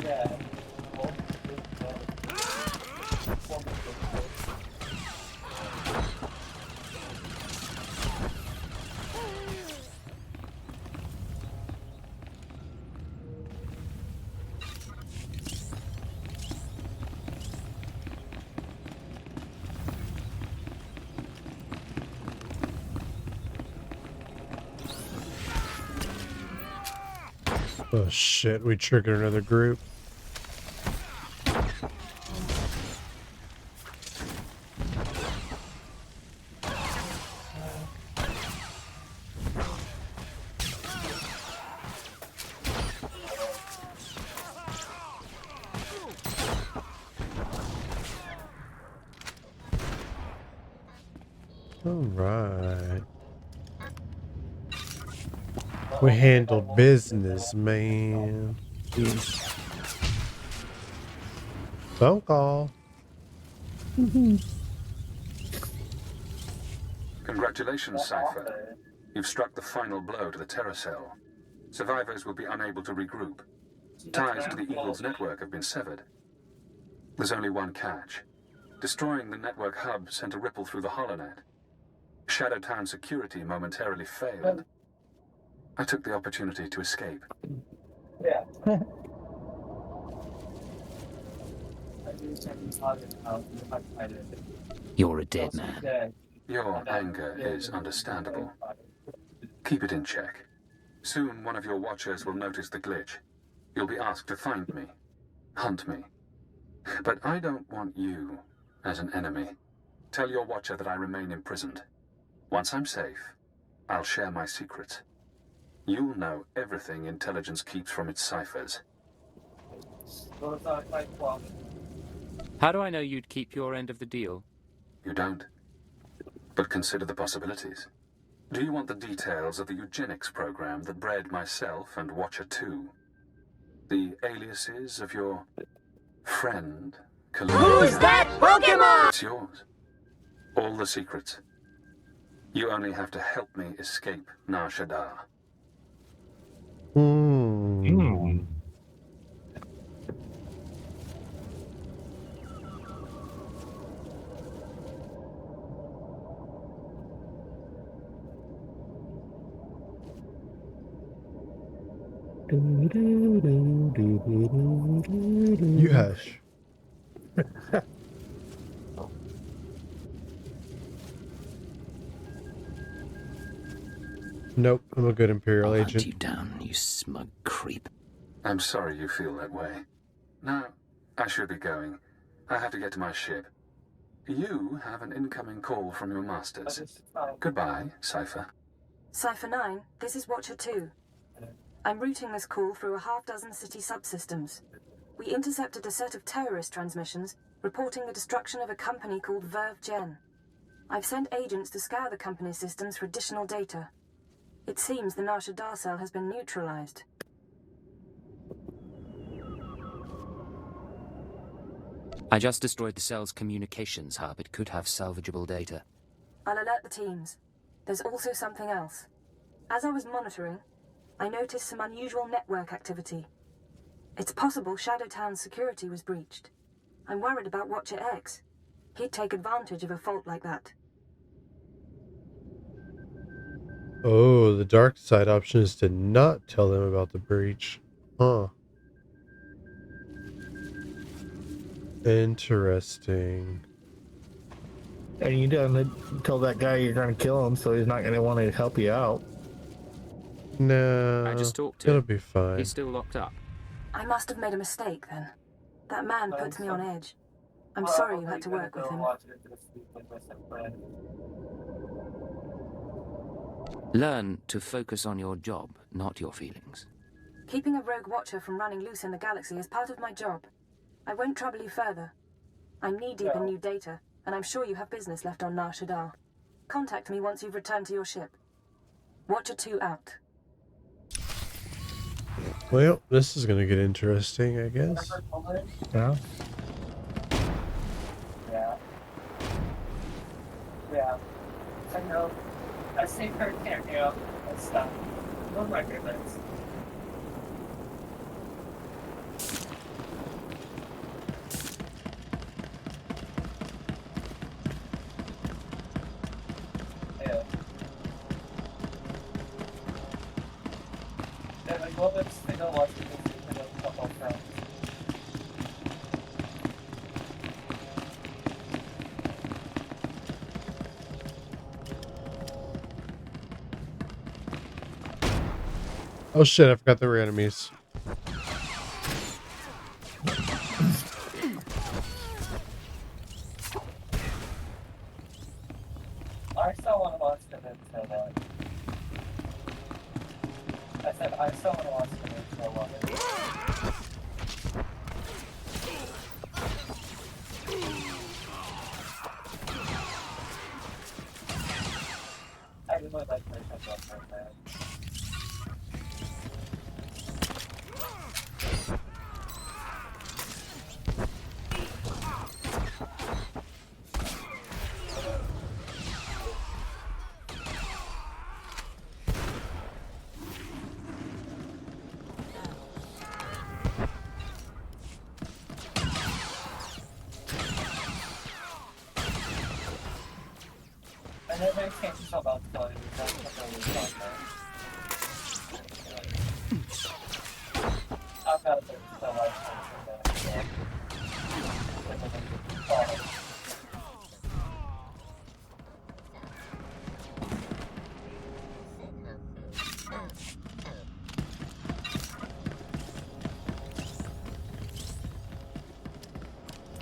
Yeah. Oh shit, we triggered another group. Alright. We handle business, man. Phone call. Congratulations, Cypher. You've struck the final blow to the Terror Cell. Survivors will be unable to regroup. Ties to the Eagle's network have been severed. There's only one catch. Destroying the network hub sent a ripple through the HoloNet. Shadowtown security momentarily failed. I took the opportunity to escape. Yeah. You're a dead man. Your anger is understandable. Keep it in check. Soon one of your watchers will notice the glitch. You'll be asked to find me, hunt me. But I don't want you as an enemy. Tell your watcher that I remain imprisoned. Once I'm safe, I'll share my secrets. You'll know everything intelligence keeps from its ciphers. How do I know you'd keep your end of the deal? You don't. But consider the possibilities. Do you want the details of the eugenics program that bred myself and Watcher 2? The aliases of your friend, Who's that Pokemon? It's yours. All the secrets. You only have to help me escape Nar Shaddaa. You hush. Nope, I'm a good Imperial agent. Hunt you down, you smug creep. I'm sorry you feel that way. Now, I should be going. I have to get to my ship. You have an incoming call from your masters. Goodbye, Cypher. Cypher 9, this is Watcher 2. I'm routing this call through a half-dozen city subsystems. We intercepted a set of terrorist transmissions reporting the destruction of a company called Verve Gen. I've sent agents to scour the company's systems for additional data. It seems the Nar Shaddaa cell has been neutralized. I just destroyed the cell's communications hub. It could have salvageable data. I'll alert the teams. There's also something else. As I was monitoring, I noticed some unusual network activity. It's possible Shadowtown's security was breached. I'm worried about Watcher X. He'd take advantage of a fault like that. Oh, the dark side option is to not tell them about the breach. Huh. Interesting. And you don't tell that guy you're going to kill him, so he's not going to want to help you out. No, I just talked to it'll him. be fine. He's still locked up. I must have made a mistake then. That man puts me on edge. I'm sorry you had to work with him. Learn to focus on your job, not your feelings. Keeping a rogue watcher from running loose in the galaxy is part of my job. I won't trouble you further. I'm knee-deep in new data, and I'm sure you have business left on Nar Shaddaa. Contact me once you've returned to your ship. Watcher 2 out. Well, this is gonna get interesting, I guess. Yeah. Yeah. Yeah. I know. I see her cameo and stuff. One of my favorites. still watching this because of a couple of friends. Oh shit, I forgot there were enemies. I still want to watch the vid so bad. I said I still want to watch the vid so bad. I really like PlayStation Plus right now. And then they can't just about killing you, that's what they was on there. I've got a bit of life from that,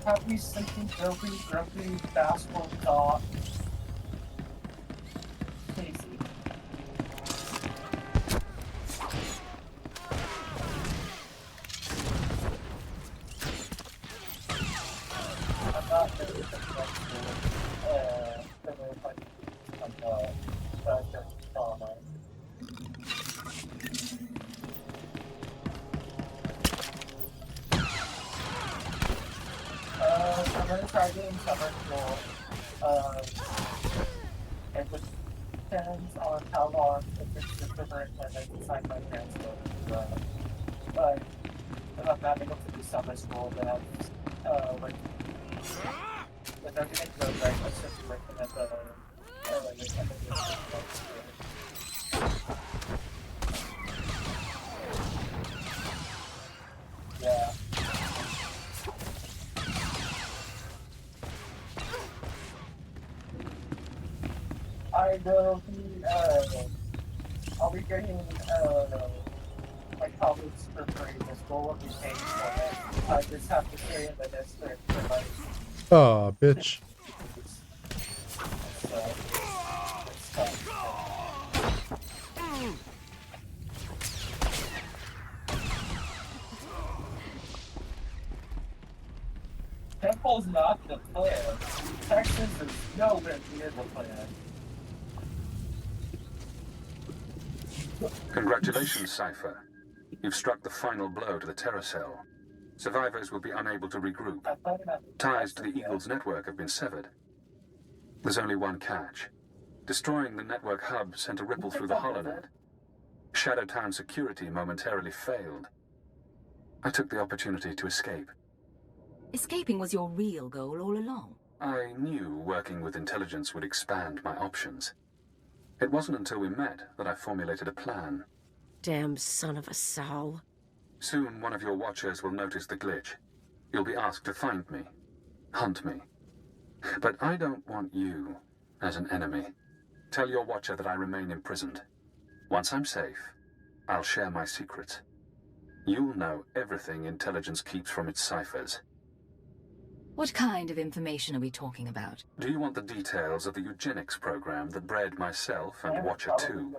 Have we sleeping, grumpy, bashful dog? Casey. I'm not really thinking about I'm gonna try doing summer school. It depends on how long if it's just different and I decide my parents will. But if I'm not able to do summer school, then I'm like if everything goes right, let's just be working at the yeah. I will be, I'll be getting, my college for free. The school will be paying for it. I just have to stay in the district for like... Oh, bitch. So, it's tough. Temple's not the plan. Texas is nowhere near the plan. Congratulations, Cypher. You've struck the final blow to the Terracell. Survivors will be unable to regroup. Ties to the Eagle's network have been severed. There's only one catch. Destroying the network hub sent a ripple through the holonet. Shadowtown security momentarily failed. I took the opportunity to escape. Escaping was your real goal all along. I knew working with intelligence would expand my options. It wasn't until we met that I formulated a plan. Damn son of a sow. Soon one of your watchers will notice the glitch. You'll be asked to find me, hunt me. But I don't want you as an enemy. Tell your watcher that I remain imprisoned. Once I'm safe, I'll share my secrets. You'll know everything intelligence keeps from its ciphers. What kind of information are we talking about? Do you want the details of the eugenics program that bred myself and Watcher 2?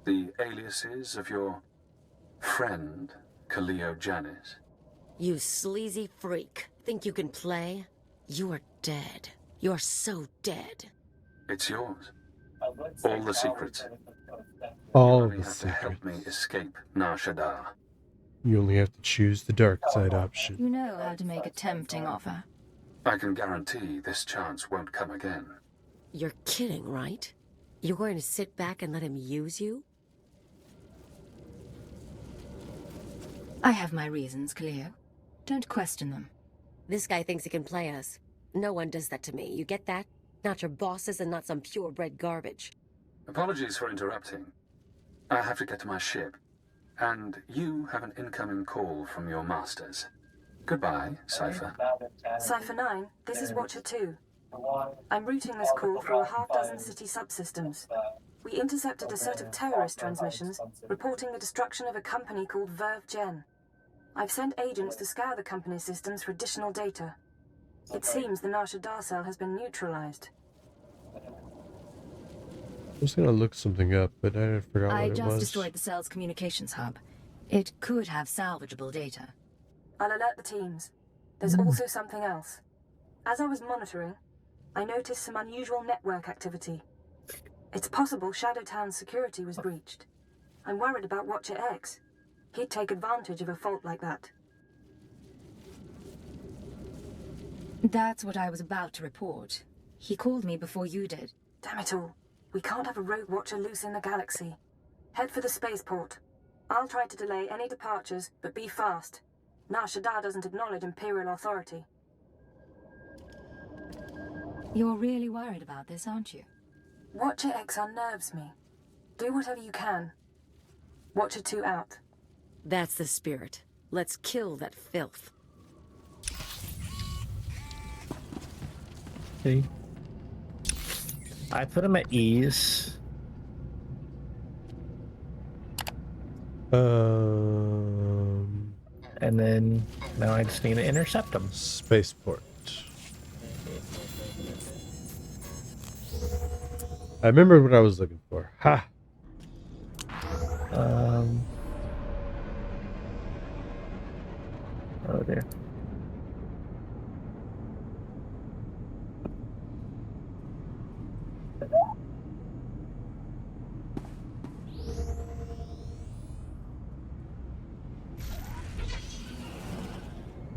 The aliases of your friend, Kaleo Janis? You sleazy freak. Think you can play? You are dead. You're so dead. It's yours. All the secrets. All you of only the have to help secrets. me escape Nar Shaddaa. You only have to choose the dark side option. You know how to make a tempting offer. I can guarantee this chance won't come again. You're kidding, right? You're going to sit back and let him use you? I have my reasons, Cleo. Don't question them. This guy thinks he can play us. No one does that to me. You get that? Not your bosses and not some purebred garbage. Apologies for interrupting. I have to get to my ship. And you have an incoming call from your masters. Goodbye, Cypher. Cypher 9, this is Watcher 2. I'm routing this call through a half-dozen city subsystems. We intercepted a set of terrorist transmissions reporting the destruction of a company called Verve Gen. I've sent agents to scour the company's systems for additional data. It seems the Nar Shaddaa cell has been neutralized. I was gonna look something up, but I forgot what it was. I just destroyed the cell's communications hub. It could have salvageable data. I'll alert the teams. There's also something else. As I was monitoring, I noticed some unusual network activity. It's possible Shadowtown's security was breached. I'm worried about Watcher X. He'd take advantage of a fault like that. That's what I was about to report. He called me before you did. Damn it all. We can't have a rogue Watcher loose in the galaxy. Head for the spaceport. I'll try to delay any departures, but be fast. Nar Shaddaa doesn't acknowledge Imperial authority. You're really worried about this, aren't you? Watcher X unnerves me. Do whatever you can. Watcher 2 out. That's the spirit. Let's kill that filth. See? I put him at ease. And then now I just need to intercept him. Spaceport. I remember what I was looking for. Ha! Oh dear.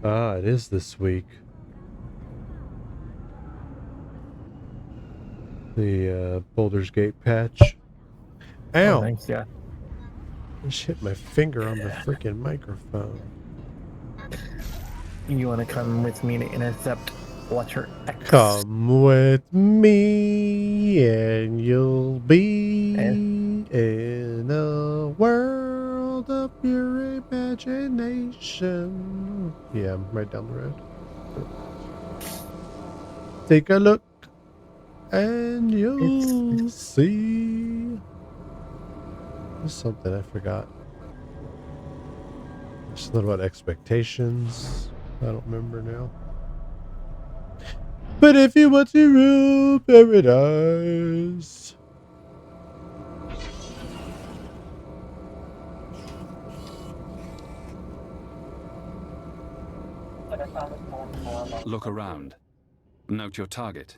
Ah, it is this week. The Boulder's Gate patch. Ow! Oh, thanks, yeah. I just hit my finger on the freaking microphone. You want to come with me to intercept Watcher X? Come with me and you'll be in a world of pure imagination. Yeah, I'm right down the road. Take a look and you'll see. There's something I forgot. Something about expectations. I don't remember now. But if you want to rule paradise. Look around. Note your target.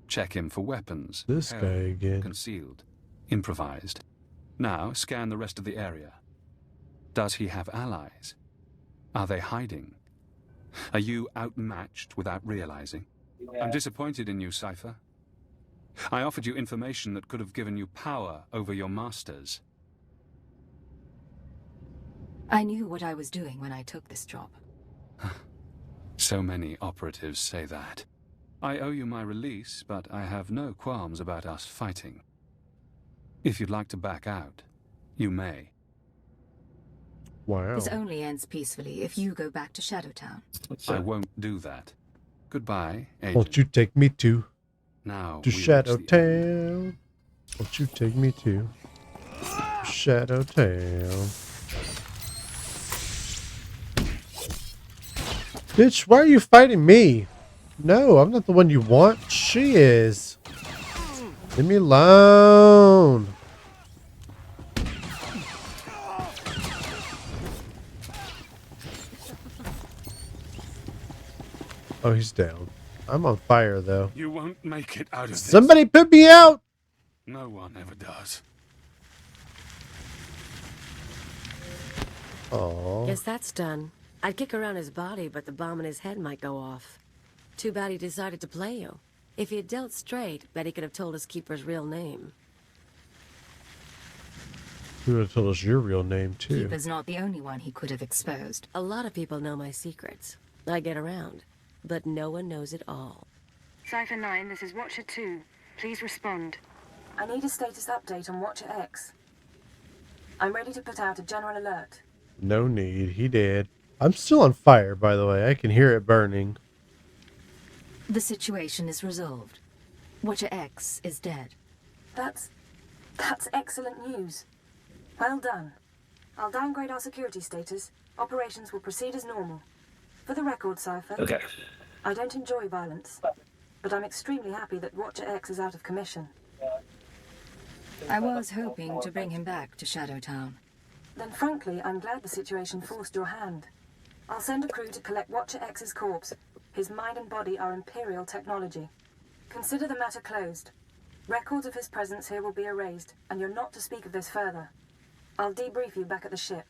Check him for weapons. This guy again. Concealed. Improvised. Now scan the rest of the area. Does he have allies? Are they hiding? Are you outmatched without realizing? I'm disappointed in you, Cypher. I offered you information that could have given you power over your masters. I knew what I was doing when I took this job. So many operatives say that. I owe you my release, but I have no qualms about us fighting. If you'd like to back out, you may. Wow. This only ends peacefully if you go back to Shadowtown. I won't do that. Goodbye, Agent. Won't you take me to Now Shadowtown? Won't you take me to Shadowtown? Bitch, why are you fighting me? No, I'm not the one you want. She is. Leave me alone. Oh, he's down. I'm on fire, though. You won't make it out of this. Somebody put me out! No one ever does. Oh. Guess that's done. I'd kick around his body, but the bomb in his head might go off. Too bad he decided to play you. If he had dealt straight, bet he could have told us Keeper's real name. He would have told us your real name, too. Keeper's not the only one he could have exposed. A lot of people know my secrets. I get around, but no one knows it all. Cypher 9, this is Watcher 2. Please respond. I need a status update on Watcher X. I'm ready to put out a general alert. No need. He did. I'm still on fire, by the way. I can hear it burning. The situation is resolved. Watcher X is dead. That's excellent news. Well done. I'll downgrade our security status. Operations will proceed as normal. For the record, Cypher. Okay. I don't enjoy violence, but I'm extremely happy that Watcher X is out of commission. I was hoping to bring him back to Shadowtown. Then frankly, I'm glad the situation forced your hand. I'll send a crew to collect Watcher X's corpse. His mind and body are Imperial technology. Consider the matter closed. Records of his presence here will be erased, and you're not to speak of this further. I'll debrief you back at the ship.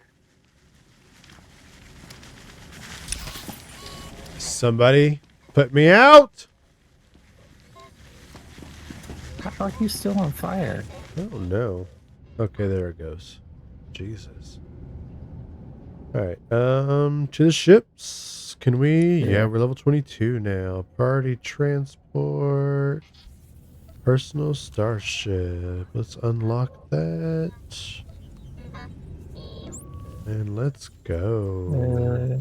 Somebody put me out! How are you still on fire? Oh no. Okay, there it goes. Jesus. Alright, to the ships. Can we? Yeah, we're level 22 now. Party transport. Personal starship. Let's unlock that. And let's go.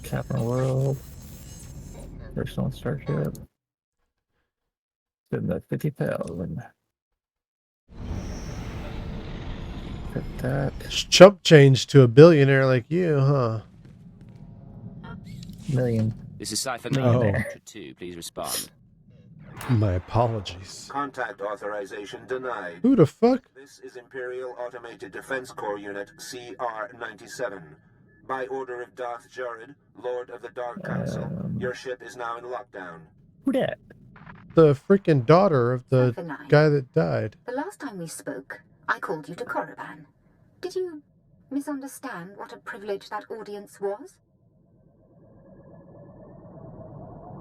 Captain World. Personal starship. Did the 50,000. Put that. Chump change to a billionaire like you, huh? Million. This is Cypher Oh. Watcher 2. Please respond. My apologies. Contact authorization denied. Who the fuck? This is Imperial Automated Defense Corps Unit CR-97. By order of Darth Jared, Lord of the Dark Council, your ship is now in lockdown. Who dat? The freaking daughter of the Cypher 9. guy that died. The last time we spoke, I called you to Korriban. Did you misunderstand what a privilege that audience was?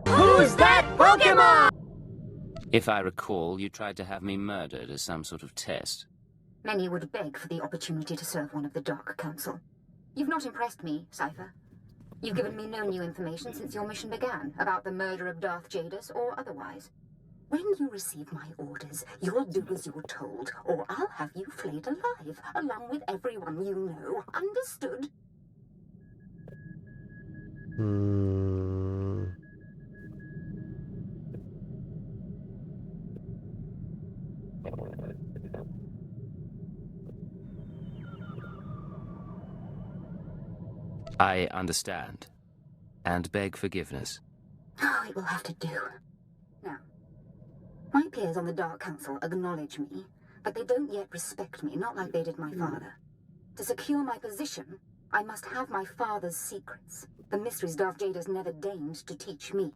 Who's that Pokemon? If I recall, you tried to have me murdered as some sort of test. Many would beg for the opportunity to serve one of the Dark Council. You've not impressed me, Cypher. You've given me no new information since your mission began, about the murder of Darth Jadus or otherwise. When you receive my orders, you'll do as you're told, or I'll have you flayed alive, along with everyone you know. Understood? I understand. And beg forgiveness. Oh, it will have to do. Now, my peers on the Dark Council acknowledge me, but they don't yet respect me, not like they did my father. To secure my position, I must have my father's secrets, the mysteries Darth Jadus never deigned to teach me.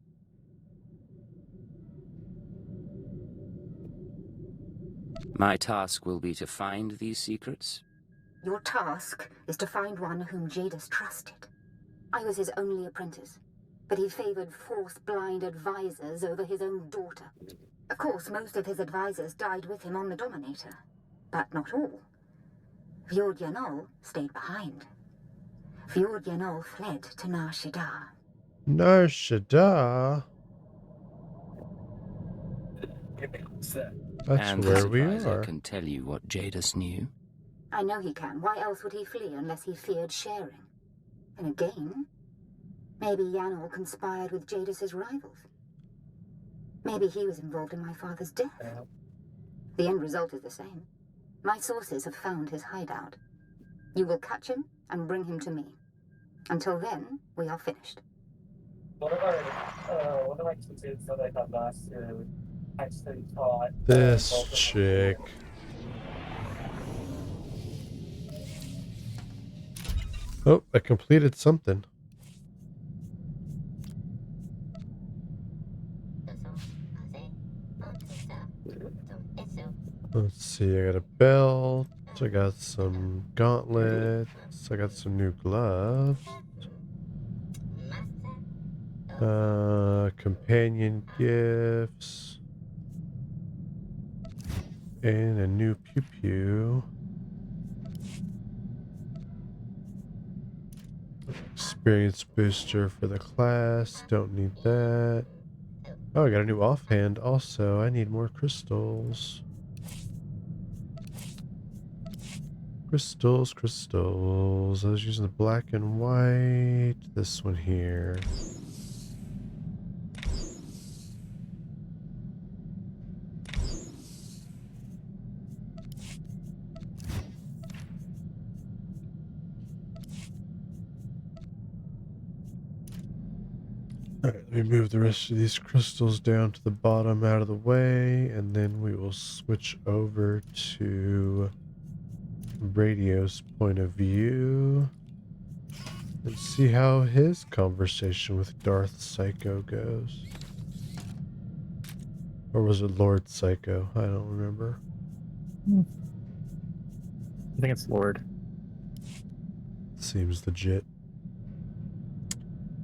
My task will be to find these secrets. Your task is to find one whom Jadus trusted. I was his only apprentice, but he favored Force-blind advisors over his own daughter. Of course, most of his advisors died with him on the Dominator, but not all. Fjord Yanol stayed behind. Fjord Yanol fled to Nar Shaddaa. Nar Shaddaa? That's and where this we advisor are. can tell you what Jadus knew. I know he can. Why else would he flee unless he feared sharing? And again, maybe Yanol conspired with Jadus's rivals. Maybe he was involved in my father's death. The end result is the same. My sources have found his hideout. You will catch him and bring him to me. Until then, we are finished. One of my teachers that I had last year actually taught This chick. Oh, I completed something. Let's see, I got a belt, I got some gauntlets, I got some new gloves. Companion gifts. And a new pew-pew. Experience booster for the class. Don't need that. Oh, I got a new offhand also. I need more crystals. Crystals, crystals. I was using the black and white. This one here. Alright, let me move the rest of these crystals down to the bottom out of the way, and then we will switch over to Radio's point of view and see how his conversation with Darth Psycho goes. Or was it Lord Psycho? I don't remember. I think it's Lord. Seems legit.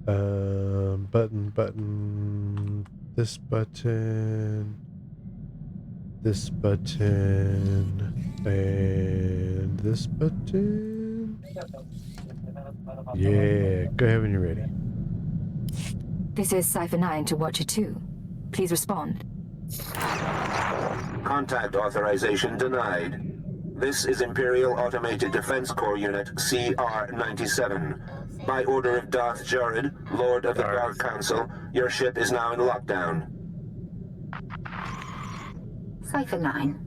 Button, this button, this button, and this button. Yeah, go ahead when you're ready. This is Cipher 9 to Watcher 2. Please respond. Contact authorization denied. This is Imperial Automated Defense Corps Unit CR-97. By order of Darth Jared, Lord of the Dark Council, your ship is now in lockdown. Cipher 9.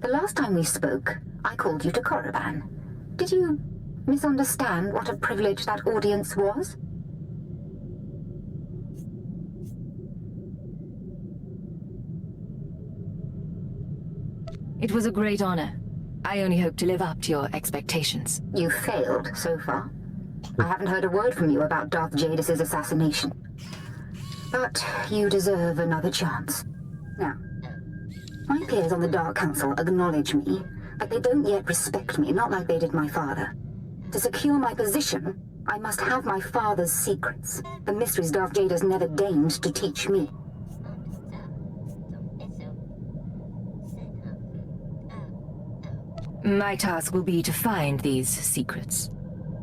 The last time we spoke, I called you to Korriban. Did you misunderstand what a privilege that audience was? It was a great honor. I only hope to live up to your expectations. You failed so far. I haven't heard a word from you about Darth Jadis's assassination. But you deserve another chance. Now, my peers on the Dark Council acknowledge me, but they don't yet respect me, not like they did my father. To secure my position, I must have my father's secrets, the mysteries Darth Jadis never deigned to teach me. My task will be to find these secrets.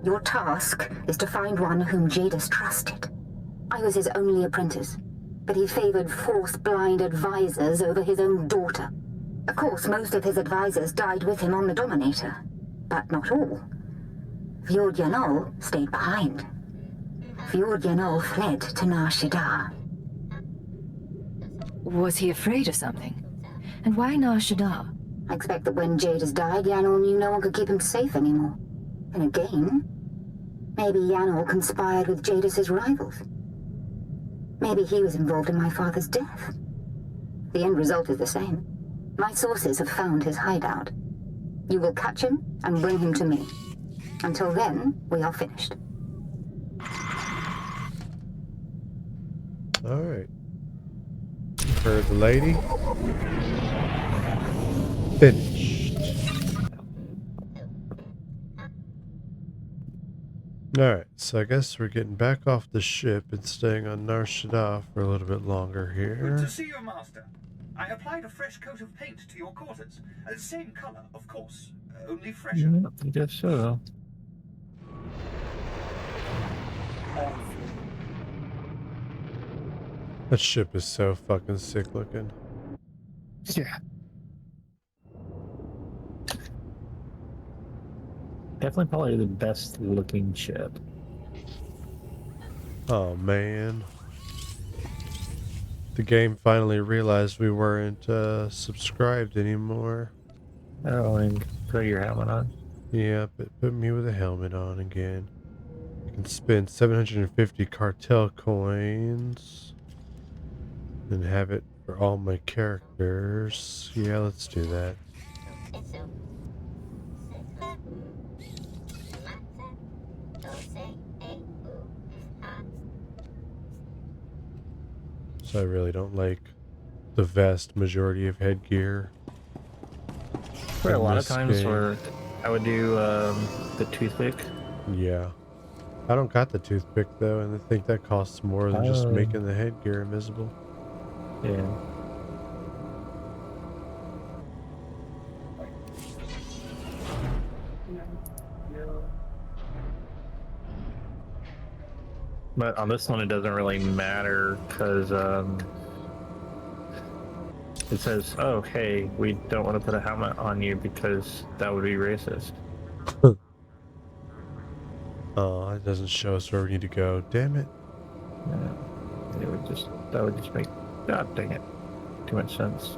Your task is to find one whom Jadis trusted. I was his only apprentice, but he favored Force-blind advisors over his own daughter. Of course, most of his advisors died with him on the Dominator, but not all. Fjord Yanol stayed behind. Fjord Yanol fled to Nar Shaddaa. Was he afraid of something? And why Nar Shaddaa? I expect that when Jadis died, Yanol knew no one could keep him safe anymore. And again, maybe Yanol conspired with Jadis's rivals. Maybe he was involved in my father's death. The end result is the same. My sources have found his hideout. You will catch him and bring him to me. Until then, we are finished. All right. Heard the lady. Finished. Alright, so I guess we're getting back off the ship and staying on Nar Shaddaa for a little bit longer here. Good to see you, Master. I applied a fresh coat of paint to your quarters. Same color, of course, only fresher. I guess so. That ship is so fucking sick looking. Yeah. Definitely probably the best looking ship. Oh man. The game finally realized we weren't subscribed anymore. Oh, and put your helmet on. Yep, it put me with a helmet on again. I can spend 750 cartel coins and have it for all my characters. Yeah, let's do that. So I really don't like the vast majority of headgear. There are a lot of times where I would do the toothpick. Yeah. I don't got the toothpick though, and I think that costs more than just making the headgear invisible. Yeah. But on this one, it doesn't really matter because it says, "Oh, hey, we don't want to put a helmet on you because that would be racist." Oh, it doesn't show us where we need to go. Damn it. Yeah. That would just make, God dang it, too much sense.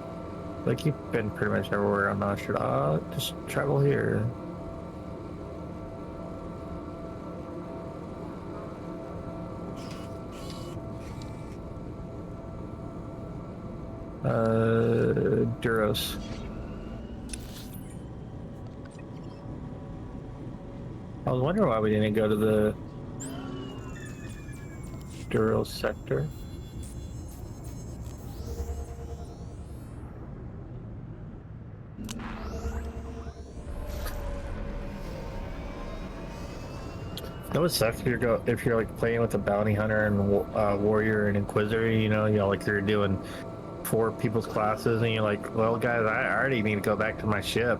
Like, you've been pretty much everywhere. I'm not sure. Just travel here. Duros. I was wondering why we didn't go to the Duros sector. That would suck if you're like playing with a bounty hunter and warrior and inquisitor. You know, like you're doing 4 people's classes, and you're like, well, guys, I already need to go back to my ship.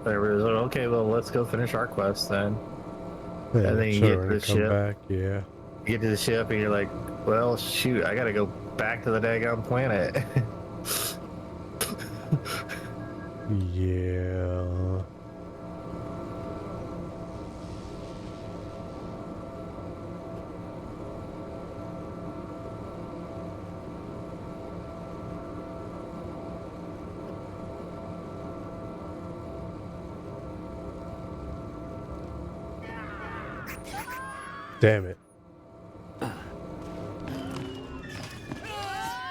Everybody's like, okay, well, let's go finish our quest then. Yeah, And then you sure, get to when the I come ship. back, yeah. You get to the ship, and you're like, well, shoot, I gotta go back to the daggone planet. Yeah. Damn it.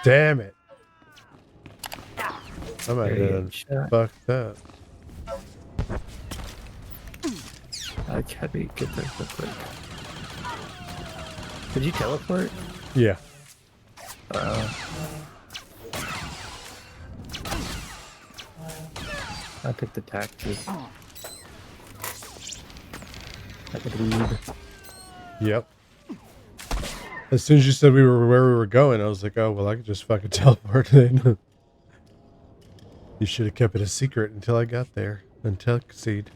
Damn it. I might have fucked up. I can't get there real quick. Did you teleport? Yeah. I picked the taxi. I could lead. Yep. As soon as you said we were where we were going, I was like, oh, well, I could just fucking teleport in. You should have kept it a secret until I got there. Until I concede.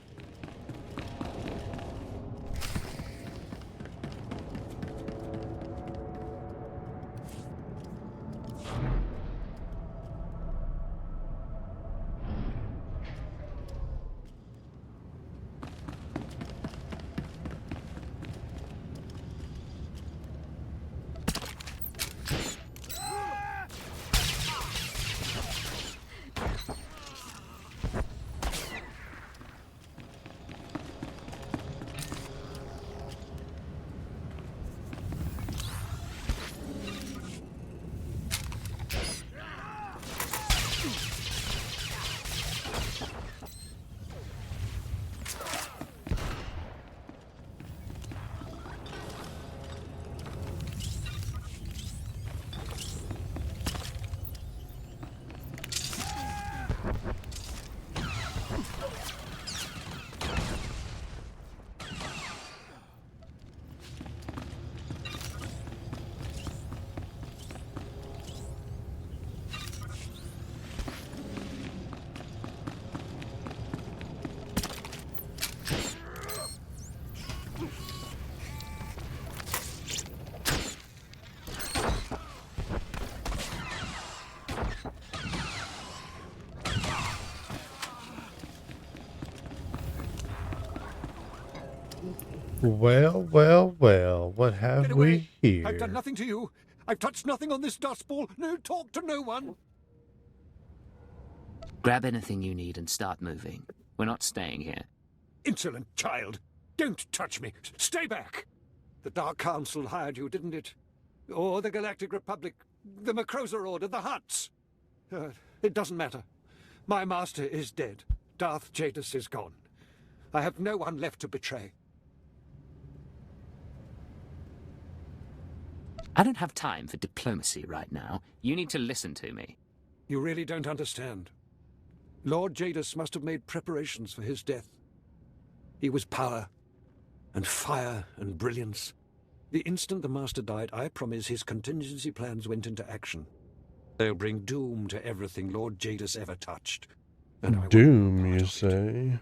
Well, well, well, what have we here? I've done nothing to you. I've touched nothing on this dust ball. No talk to no one. Grab anything you need and start moving. We're not staying here. Insolent child. Don't touch me. Stay back. The Dark Council hired you, didn't it? Or the Galactic Republic, the Macrosa Order, the Hutts. It doesn't matter. My master is dead. Darth Jadis is gone. I have no one left to betray. I don't have time for diplomacy right now. You need to listen to me. You really don't understand. Lord Jadis must have made preparations for his death. He was power, and fire, and brilliance. The instant the Master died, I promise his contingency plans went into action. They'll bring doom to everything Lord Jadis ever touched. And I Doom, you say?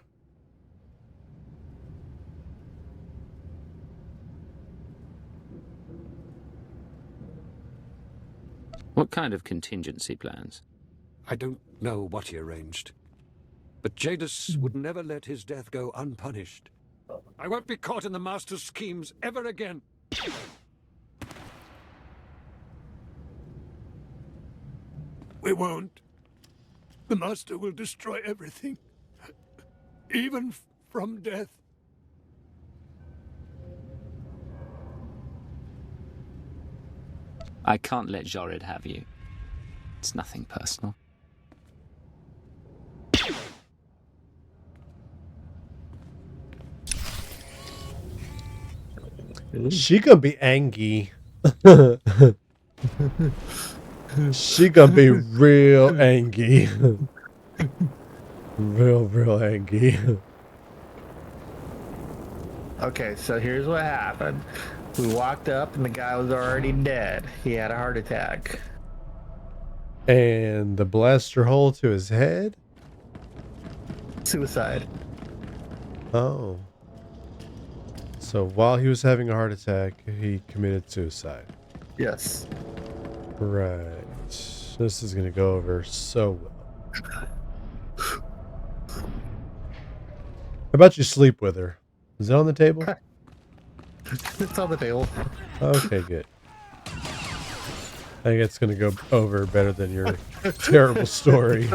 What kind of contingency plans? I don't know what he arranged. But Jadis would never let his death go unpunished. I won't be caught in the Master's schemes ever again. We won't. The Master will destroy everything. Even from death. I can't let Jorid have you. It's nothing personal. She gonna be angry. She gonna be real angry. real angry. Okay, so here's what happened. We walked up and the guy was already dead. He had a heart attack. And the blaster hole to his head? Suicide. Oh. So while he was having a heart attack, he committed suicide. Yes. Right. This is going to go over so well. How about you sleep with her? Is it on the table? It's on the table. Okay, good. I think it's going to go over better than your terrible story.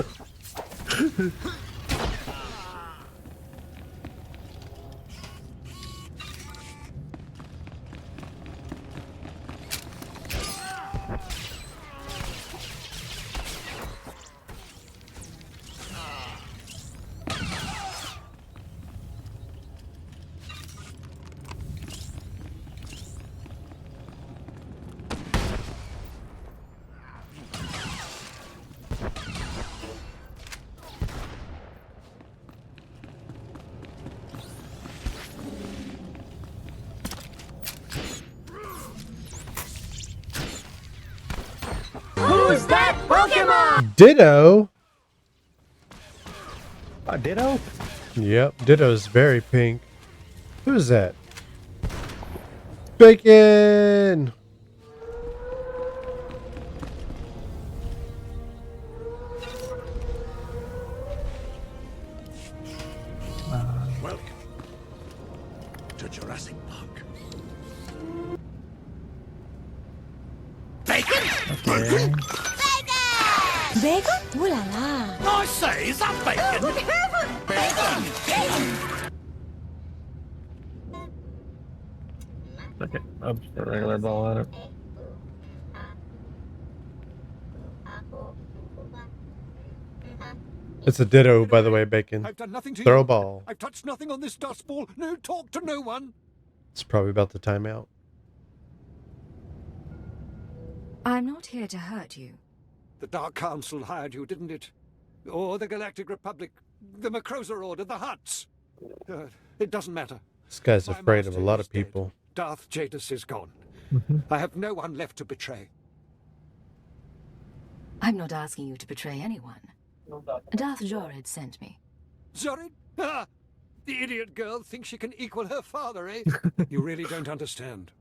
Who's that Pokemon? Ditto? Ditto? Yep, Ditto's very pink. Who's that? Bacon! Welcome to Jurassic Park. Bacon? Okay. Bacon? Ooh la la. I say, is that bacon? Oh, be careful! Bacon! Okay, I'll just put a regular ball at it. It's a Ditto, by the way, Bacon. I've done nothing to Throw you. a ball. I've touched nothing on this dust ball. No talk to no one. It's probably about the timeout. I'm not here to hurt you. The Dark Council hired you, didn't it? Or the Galactic Republic, the Macroza Order, the Hutts. It doesn't matter. This guy's afraid of a lot of people. Darth Jadis is gone. I have no one left to betray. I'm not asking you to betray anyone. Darth Jorid sent me. Zorid? Ah! The idiot girl thinks she can equal her father, eh? You really don't understand.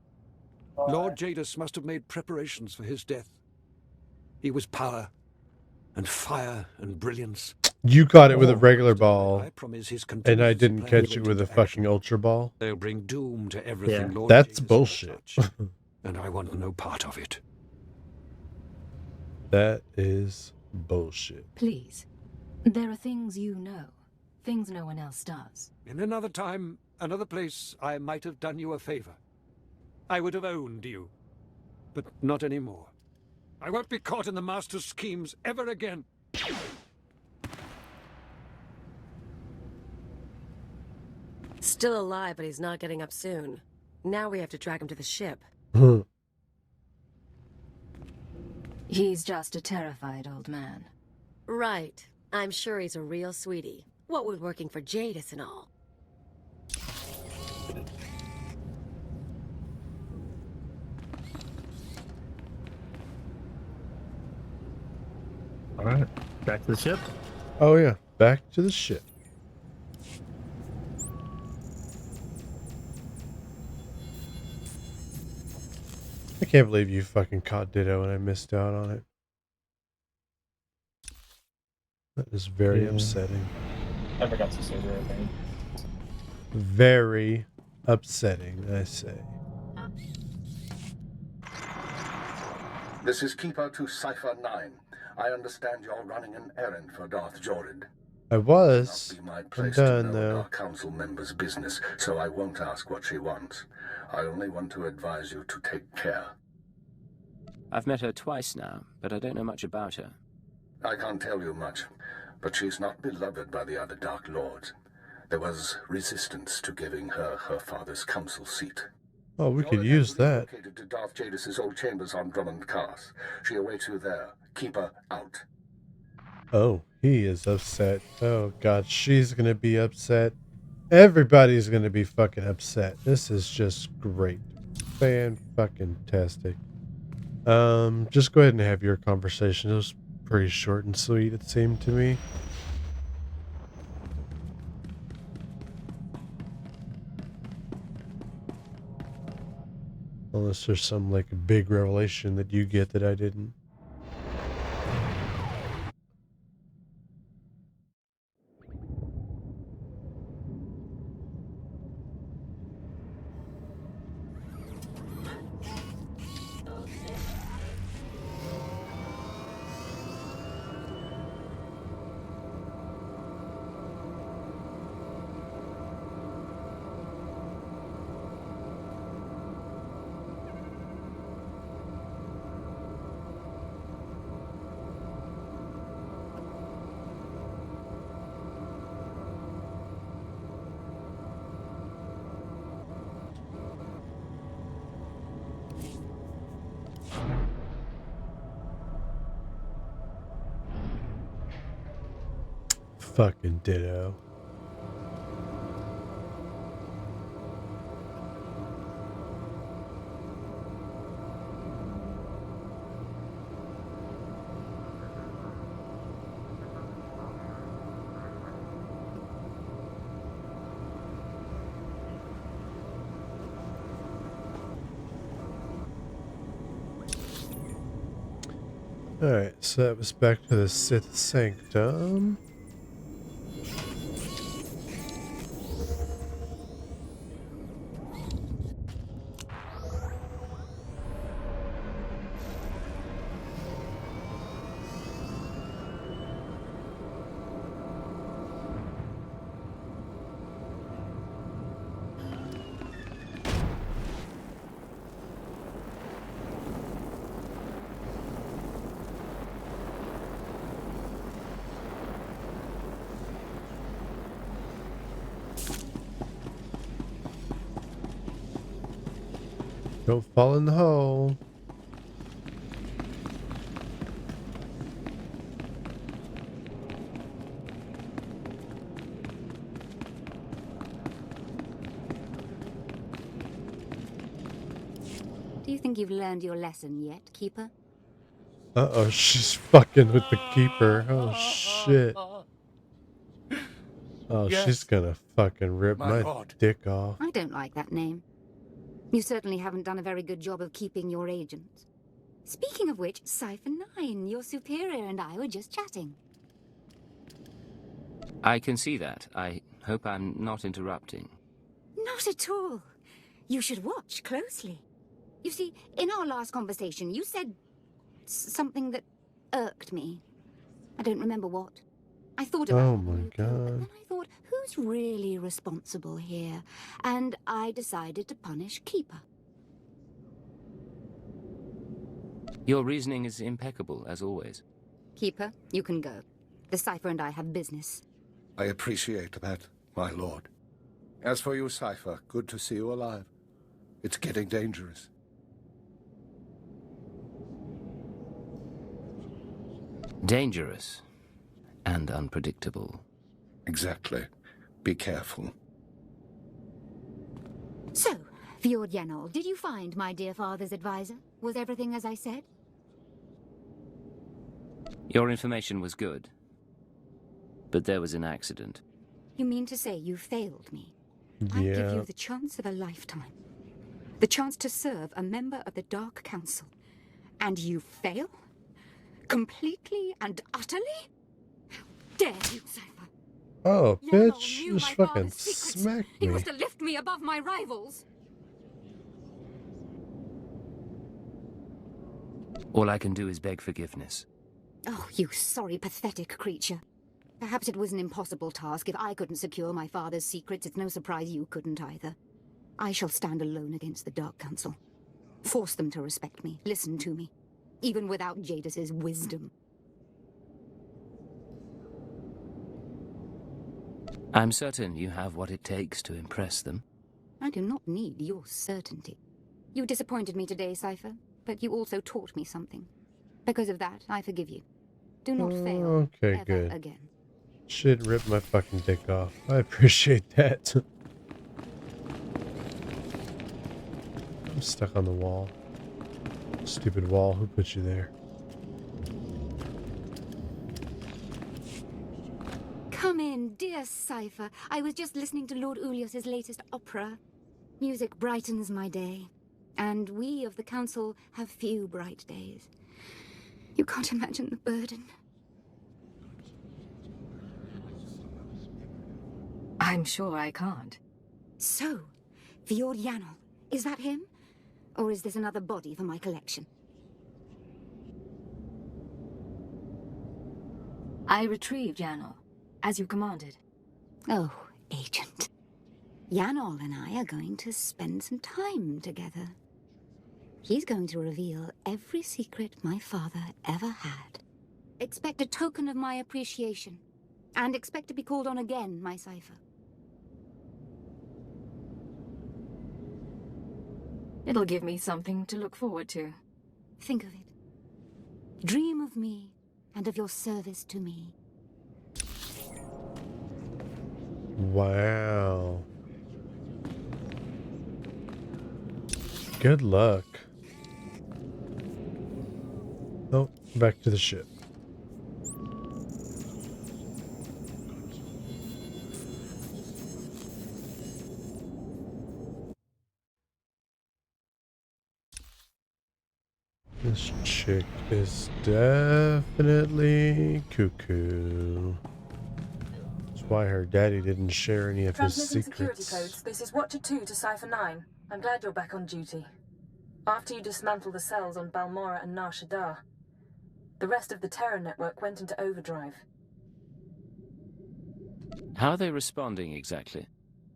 Lord Jadis must have made preparations for his death. He was power, and fire, and brilliance. You caught it with a regular ball, I promise his and I contingency didn't plan catch it went with a into fucking Ultra Ball. They'll bring doom to everything Lord That's Jadis bullshit. touch, and I want no part of it. That is bullshit. Please. There are things you know. Things no one else does. In another time, another place, I might have done you a favor. I would have owned you. But not anymore. I won't be caught in the Master's schemes ever again. Still alive, but he's not getting up soon. Now we have to track him to the ship. He's just a terrified old man. Right. I'm sure he's a real sweetie. What with working for Jadis and all. Alright, back to the ship. Oh yeah, back to the ship. I can't believe you fucking caught Ditto and I missed out on it. That is very upsetting. I forgot to say their name. Very upsetting, I say. This is Keeper to Cipher 9. I understand you're running an errand for Darth Jorid. I was. It will not be my I'm place done, to know though. Dark Council member's business, so I won't ask what she wants. I only want to advise you to take care. I've met her twice now, but I don't know much about her. I can't tell you much, but she's not beloved by the other Dark Lords. There was resistance to giving her her father's council seat. Oh, we could use that. Relocated to Darth Jadis's old chambers on Drummond Cars. She awaits you there. Keep her out. Oh, he is upset. Oh, God, she's gonna be upset. Everybody's gonna be fucking upset. This is just great. Fan-fucking-tastic. Just go ahead and have your conversation. It was pretty short and sweet, it seemed to me. Unless there's some, like, big revelation that you get that I didn't. Fucking ditto. Alright, so that was back to the Sith Sanctum. Don't fall in the hole. Do you think you've learned your lesson yet, Keeper? Uh-oh, she's fucking with the Keeper. Oh, shit. Oh, Yes. she's gonna fucking rip My my lord. dick off. I don't like that name. You certainly haven't done a very good job of keeping your agents. Speaking of which, Cipher 9, your superior and I were just chatting. I can see that. I hope I'm not interrupting. Not at all. You should watch closely. You see, in our last conversation, you said something that irked me. I don't remember what. I thought about Oh it. my god. Then I thought, who's really responsible here? And I decided to punish Keeper. Your reasoning is impeccable, as always. Keeper, you can go. The Cipher and I have business. I appreciate that, my lord. As for you, Cipher, good to see you alive. It's getting dangerous. Dangerous and unpredictable. Exactly. Be careful. So, Fjord Yanol, did you find my dear father's advisor? Was everything as I said? Your information was good, but there was an accident. You mean to say you failed me? I give Yeah. you the chance of a lifetime. The chance to serve a member of the Dark Council. And you fail? Completely and utterly? How dare you, Cipher? Oh, Yanol bitch, knew just my fucking father's secrets. smacked He was me. to lift me above my rivals. All I can do is beg forgiveness. Oh, you sorry, pathetic creature. Perhaps it was an impossible task. If I couldn't secure my father's secrets, it's no surprise you couldn't either. I shall stand alone against the Dark Council. Force them to respect me, listen to me, even without Jadis's wisdom. I'm certain you have what it takes to impress them. I do not need your certainty. You disappointed me today, Cypher, but you also taught me something. Because of that, I forgive you. Do not fail Okay, ever good. again. Shit ripped my fucking dick off. I appreciate that. I'm stuck on the wall. Stupid wall, who put you there? Come in, dear Cypher. I was just listening to Lord Ulius's latest opera. Music brightens my day, and we of the Council have few bright days. You can't imagine the burden. I'm sure I can't. So, Fjord Yanol, is that him? Or is this another body for my collection? I retrieved Yanol, as you commanded. Oh, Agent. Yanol and I are going to spend some time together. He's going to reveal every secret my father ever had. Expect a token of my appreciation. And expect to be called on again, my Cypher. It'll give me something to look forward to. Think of it. Dream of me and of your service to me. Wow. Good luck. Oh, back to the ship. This chick is definitely cuckoo. That's why her daddy didn't share any of his Transmitting security secrets. codes. This is Watcher 2 to Cypher 9. I'm glad you're back on duty. After you dismantled the cells on Balmora and Nar Shaddaa, the rest of the Terra network went into overdrive. How are they responding exactly?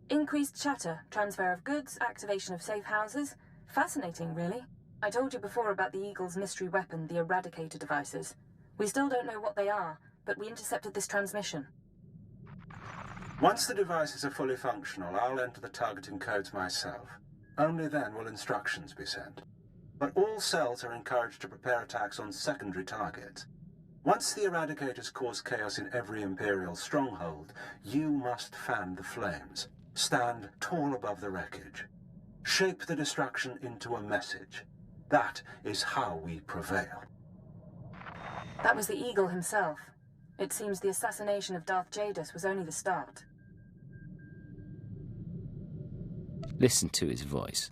Increased chatter, transfer of goods, activation of safe houses. Fascinating, really. I told you before about the Eagle's mystery weapon, the Eradicator devices. We still don't know what they are, but we intercepted this transmission. Once the devices are fully functional, I'll enter the targeting codes myself. Only then will instructions be sent. But all cells are encouraged to prepare attacks on secondary targets. Once the Eradicators cause chaos in every Imperial stronghold, you must fan the flames. Stand tall above the wreckage. Shape the destruction into a message. That is how we prevail. That was the Eagle himself. It seems the assassination of Darth Jadis was only the start. Listen to his voice.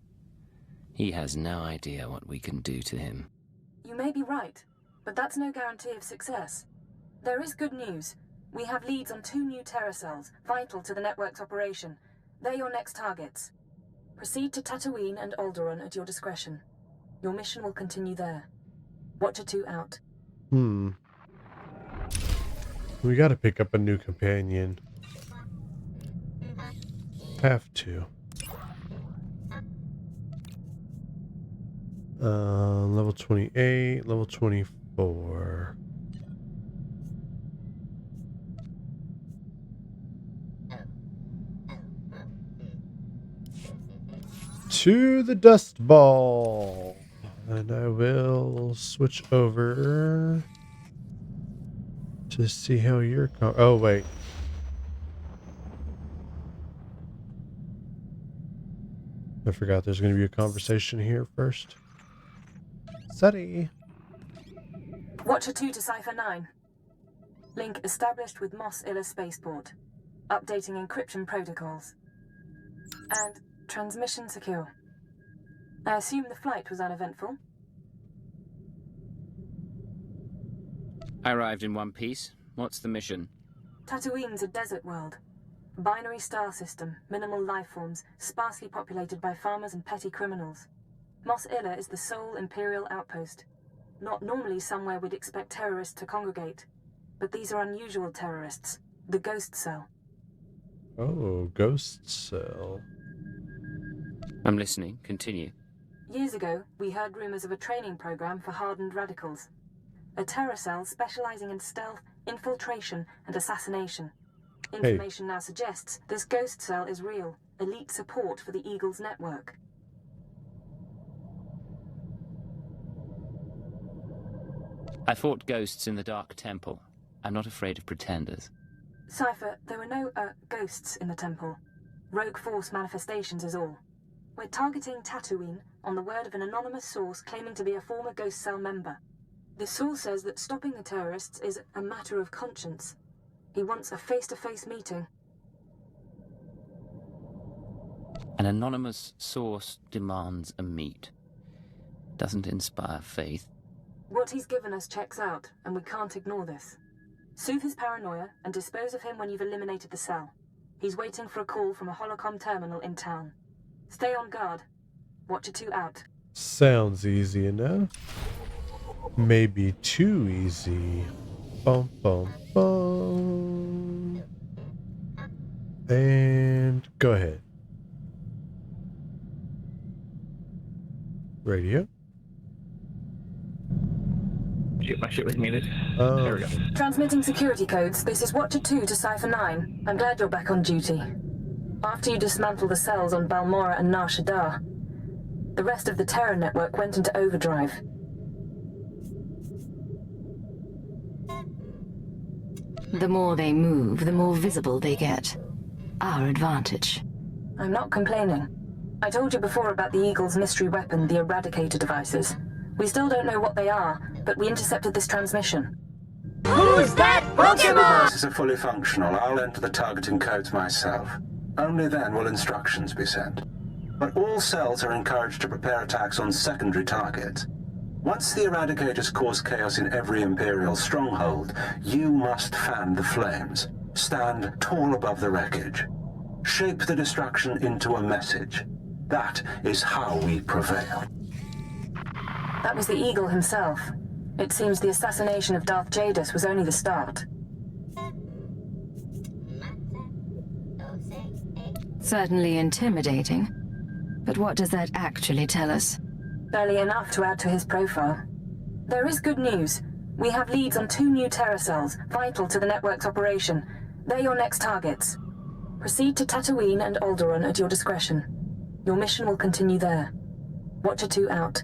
He has no idea what we can do to him. You may be right, but that's no guarantee of success. There is good news. We have leads on 2 new Terra cells, vital to the network's operation. They're your next targets. Proceed to Tatooine and Alderaan at your discretion. Your mission will continue there. Watcher 2 out. We gotta pick up a new companion. Have to. Level 28, level 24. To the dust ball. And I will switch over to see how you're oh, wait. I forgot there's going to be a conversation here first. Sorry. Watcher 2 to Cypher 9. Link established with Mos Illa Spaceport. Updating encryption protocols. And transmission secure. I assume the flight was uneventful? I arrived in one piece. What's the mission? Tatooine's a desert world. Binary star system, minimal life forms, sparsely populated by farmers and petty criminals. Mos Illa is the sole Imperial outpost. Not normally somewhere we'd expect terrorists to congregate. But these are unusual terrorists. The Ghost Cell. Oh, Ghost Cell. I'm listening. Continue. Years ago, we heard rumors of a training program for hardened radicals. A terror cell specializing in stealth, infiltration, and assassination. Information now suggests this Ghost Cell is real. Elite support for the Eagles network. I fought ghosts in the Dark Temple. I'm not afraid of pretenders. Cypher, there were no, ghosts in the temple. Rogue Force manifestations is all. We're targeting Tatooine on the word of an anonymous source claiming to be a former Ghost Cell member. The source says that stopping the terrorists is a matter of conscience. He wants a face-to-face meeting. An anonymous source demands a meet. Doesn't inspire faith. What he's given us checks out, and we can't ignore this. Soothe his paranoia and dispose of him when you've eliminated the cell. He's waiting for a call from a holocom terminal in town. Stay on guard. Watcher 2 out. Sounds easy enough. Maybe too easy. Bum, bum, bum. And go ahead. Radio? Shit, my shit was muted. There we go. Transmitting security codes. This is Watcher 2 to Cypher 9. I'm glad you're back on duty. After you dismantled the cells on Balmora and Nar Shaddaa, the rest of the terror network went into overdrive. The more they move, the more visible they get. Our advantage. I'm not complaining. I told you before about the Eagle's mystery weapon, the Eradicator devices. We still don't know what they are, but we intercepted this transmission. Who's that Pokemon? Devices are fully functional. I'll enter the targeting codes myself. Only then will instructions be sent. But all cells are encouraged to prepare attacks on secondary targets. Once the Eradicators cause chaos in every Imperial stronghold, you must fan the flames. Stand tall above the wreckage. Shape the destruction into a message. That is how we prevail. That was the Eagle himself. It seems the assassination of Darth Jadus was only the start. Certainly intimidating. But what does that actually tell us? Barely enough to add to his profile. There is good news. We have leads on 2 new terror cells, vital to the network's operation. They're your next targets. Proceed to Tatooine and Alderaan at your discretion. Your mission will continue there. Watcher 2 out.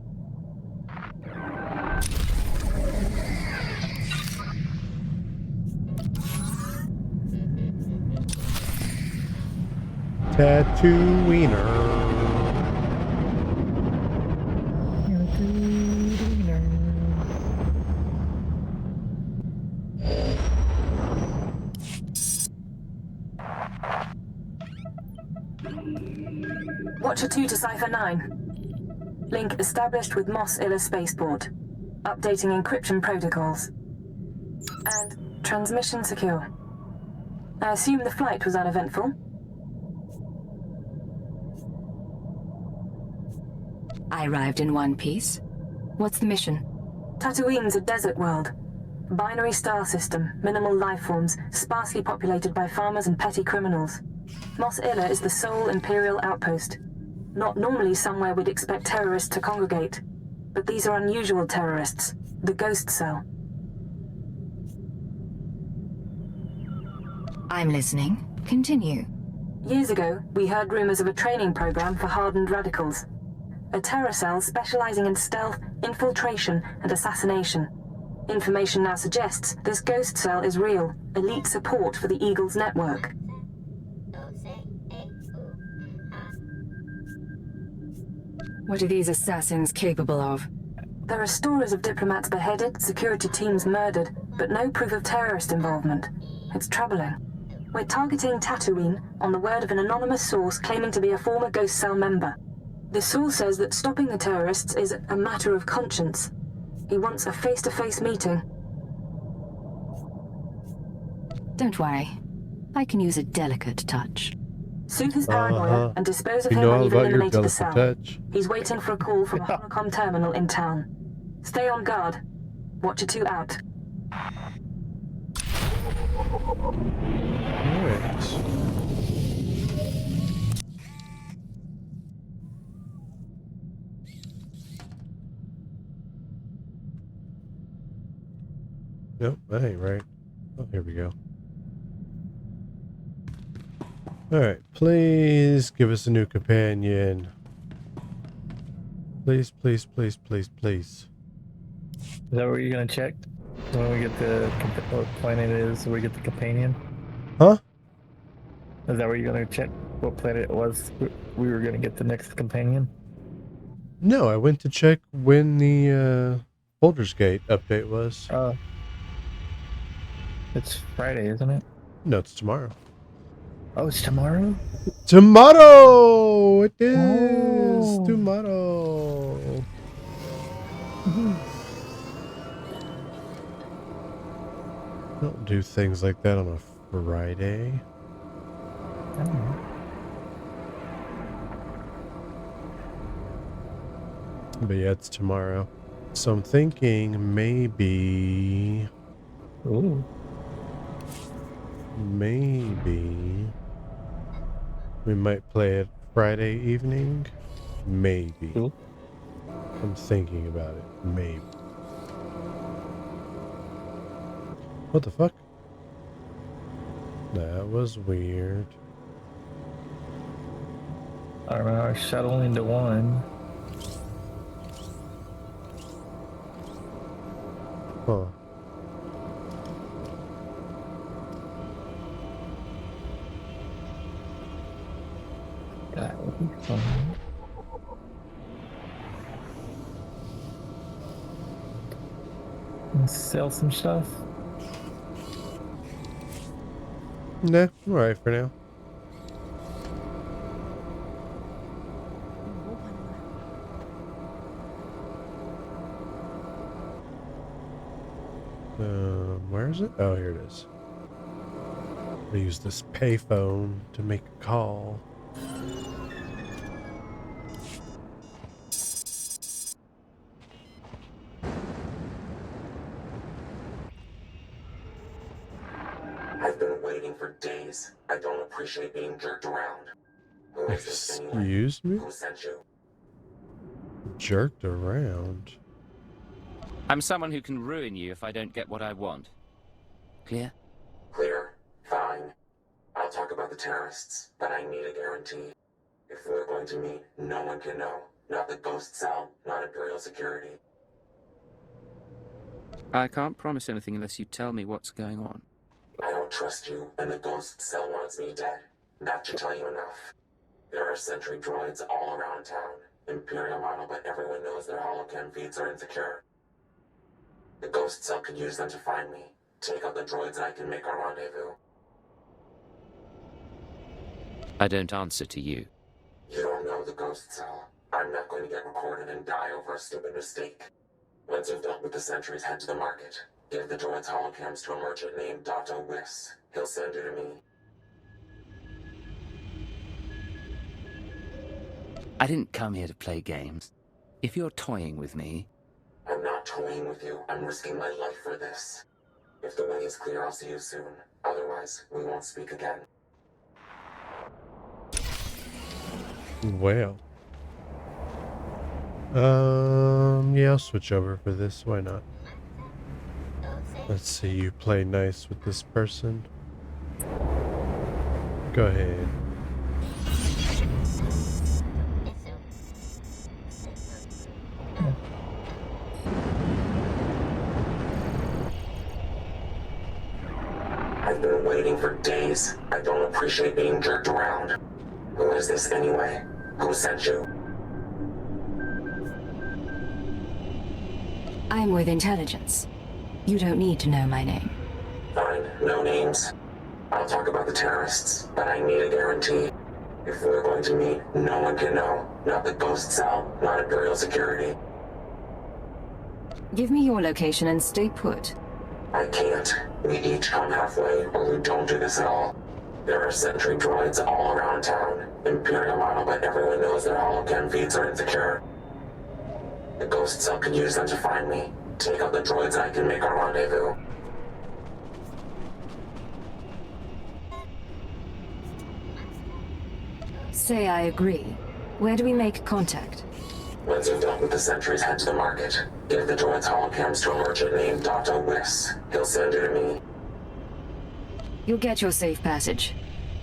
Tatooiner. Watcher 2 to Cypher 9. Link established with Mos Illa Spaceport. Updating encryption protocols. And transmission secure. I assume the flight was uneventful? I arrived in one piece. What's the mission? Tatooine's a desert world. Binary star system, minimal life forms, sparsely populated by farmers and petty criminals. Mos Illa is the sole Imperial outpost. Not normally somewhere we'd expect terrorists to congregate. But these are unusual terrorists. The Ghost Cell. I'm listening. Continue. Years ago, we heard rumors of a training program for hardened radicals. A terror cell specializing in stealth, infiltration, and assassination. Information now suggests this Ghost Cell is real. Elite support for the Eagles network. What are these assassins capable of? There are stories of diplomats beheaded, security teams murdered, but no proof of terrorist involvement. It's troubling. We're targeting Tatooine on the word of an anonymous source claiming to be a former Ghost Cell member. The source says that stopping the terrorists is a matter of conscience. He wants a face-to-face meeting. Don't worry. I can use a delicate touch. Soothe his paranoia and dispose of You him know when all you've about your eliminated the delicate cell. touch. He's waiting for a call from a Holocom terminal in town. Stay on guard. Watcher 2 out. Alright. Nope, that ain't right. Oh, here we go. Alright, please give us a new companion. Please, please, please, please, please. Is that what you're gonna check? When we get the what planet is, we get the companion. Huh? Is that what you're gonna check? What planet it was? We were gonna get the next companion. No, I went to check when the Baldur's Gate update was. Oh, it's Friday, isn't it? No, it's tomorrow. Oh, it's tomorrow. Tomorrow! It is tomorrow. Don't do things like that on a Friday. But yeah, it's tomorrow. So I'm thinking maybe... Ooh. Maybe... we might play it Friday evening. Maybe. Cool. I'm thinking about it. Maybe. What the fuck? That was weird. I don't know. I shuttle into one. Huh. That would be fun. And sell some stuff. Nah, I'm alright for now. Where is it? Oh, here it is. I use this payphone to make a call. I've been waiting for days. I don't appreciate being jerked around. Who is this anyway? Excuse me? Who sent you? Jerked around. I'm someone who can ruin you if I don't get what I want. Clear? Clear. Fine. I'll talk about the terrorists, but I need a guarantee. If we're going to meet, no one can know. Not the Ghost Cell, not Imperial security. I can't promise anything unless you tell me what's going on. I don't trust you, and the Ghost Cell wants me dead. That should tell you enough. There are sentry droids all around town. Imperial model, but everyone knows their holocam feeds are insecure. The Ghost Cell could use them to find me. Take out the droids and I can make our rendezvous. I don't answer to you. You don't know the Ghost Cell. I'm not going to get recorded and die over a stupid mistake. Once you've dealt with the sentries, head to the market. Give the droids holocams to a merchant named Dotto Wiss. He'll send you to me. I didn't come here to play games. If you're toying with me... I'm not toying with you. I'm risking my life for this. If the way is clear, I'll see you soon. Otherwise, we won't speak again. Well. Yeah, I'll switch over for this. Why not? Let's see you play nice with this person. Go ahead. I've been waiting for days. I don't appreciate being jerked around. Who is this anyway? Who sent you? I'm with intelligence. You don't need to know my name. Fine, no names. I'll talk about the terrorists, but I need a guarantee. If we're going to meet, no one can know. Not the Ghost Cell, not Imperial security. Give me your location and stay put. I can't. We each come halfway, or we don't do this at all. There are sentry droids all around town. Imperial model, but everyone knows their holocam feeds are insecure. The ghost cell could use them to find me. Take out the droids and I can make our rendezvous. Say I agree. Where do we make contact? Once you've dealt with the sentries, head to the market. Give the droids holocams to a merchant named Dr. Wiss. He'll send you to me. You'll get your safe passage.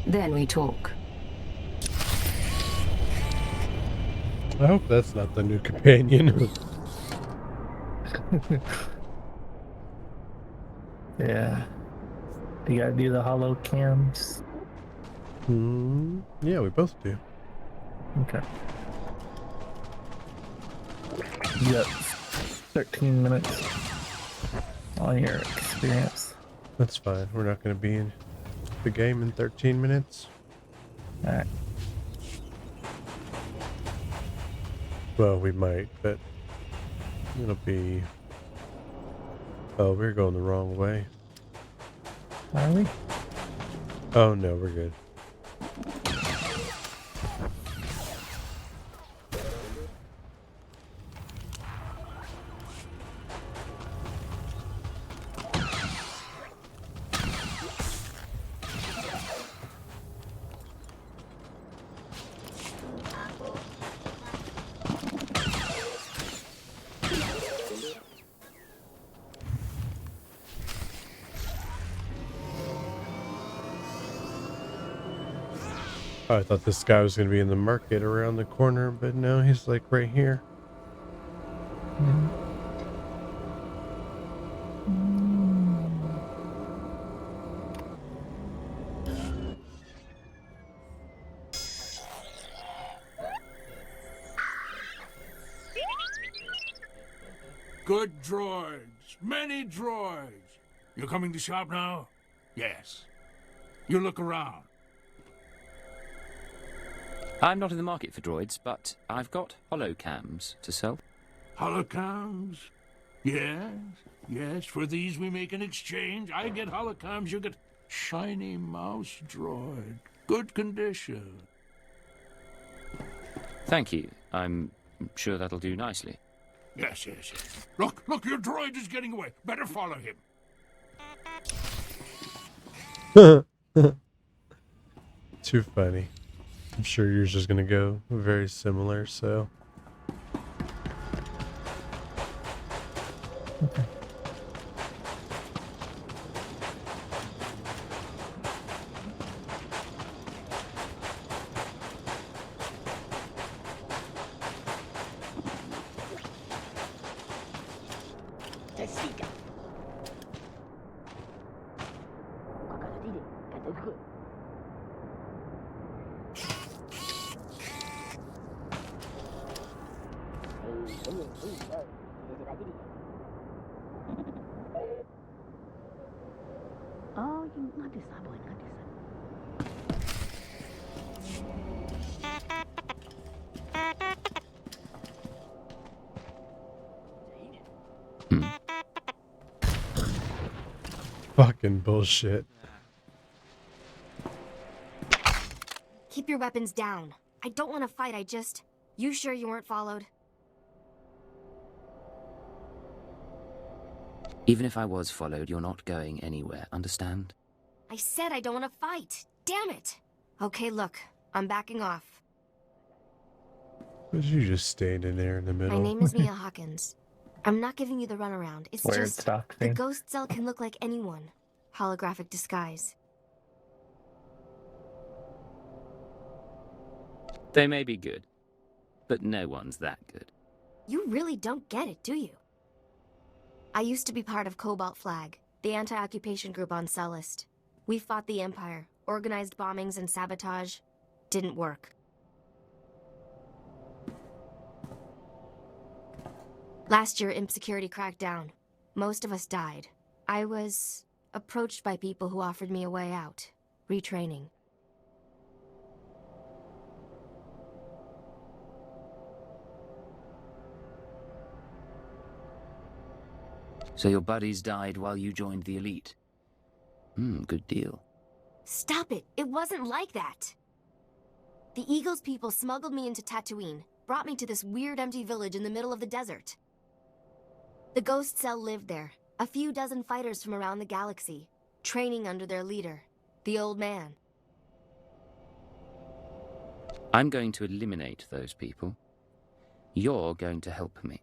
Then we talk. I hope that's not the new companion. Yeah. You gotta do the holo cams. Yeah, we both do. Okay. You got 13 minutes on your experience. That's fine. We're not going to be in the game in 13 minutes. Alright. Well, we might, but it'll be... Oh, we're going the wrong way. Are we? Oh, no, we're good. I thought this guy was going to be in the market around the corner, but no, he's like right here. Good droids. Many droids. You coming to shop now? Yes. You look around. I'm not in the market for droids, but I've got holocams to sell. Holocams? Yes, yes. For these we make an exchange. I get holocams, you get shiny mouse droid. Good condition. Thank you. I'm sure that'll do nicely. Yes, yes, yes. Look, your droid is getting away. Better follow him. Too funny. I'm sure yours is going to go very similar, so... Okay. Fucking bullshit. Keep your weapons down. I don't want to fight, You sure you weren't followed? Even if I was followed, you're not going anywhere, understand? I said I don't want to fight. Damn it. Okay, look. I'm backing off. Was you just standing there in the middle? My name is Mia Hawkins. I'm not giving you the runaround. It's Weird just stock the thing. ghost cell can look like anyone. Holographic disguise. They may be good, but no one's that good. You really don't get it, do you? I used to be part of Cobalt Flag, the anti-occupation group on Cellist. We fought the Empire, organized bombings and sabotage. Didn't work. Last year, Imp Security cracked down. Most of us died. I was approached by people who offered me a way out. Retraining. So your buddies died while you joined the elite? Good deal. Stop it! It wasn't like that! The Eagles people smuggled me into Tatooine, brought me to this weird empty village in the middle of the desert. The Ghost Cell lived there, a few dozen fighters from around the galaxy, training under their leader, the Old Man. I'm going to eliminate those people. You're going to help me.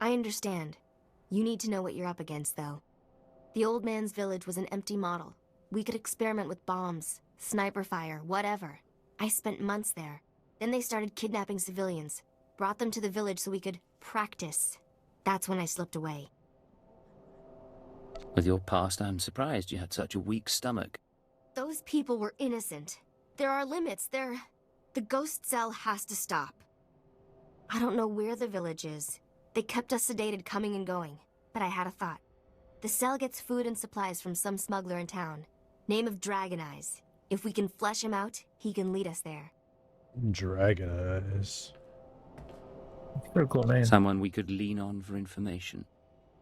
I understand. You need to know what you're up against, though. The Old Man's village was an empty model. We could experiment with bombs, sniper fire, whatever. I spent months there. Then they started kidnapping civilians, brought them to the village so we could practice. That's when I slipped away. With your past, I'm surprised you had such a weak stomach. Those people were innocent. There are limits. The Ghost Cell has to stop. I don't know where the village is. They kept us sedated coming and going, but I had a thought. The cell gets food and supplies from some smuggler in town. Name of Dragon Eyes. If we can flesh him out, he can lead us there. Dragon Eyes. Pretty cool name. Someone we could lean on for information.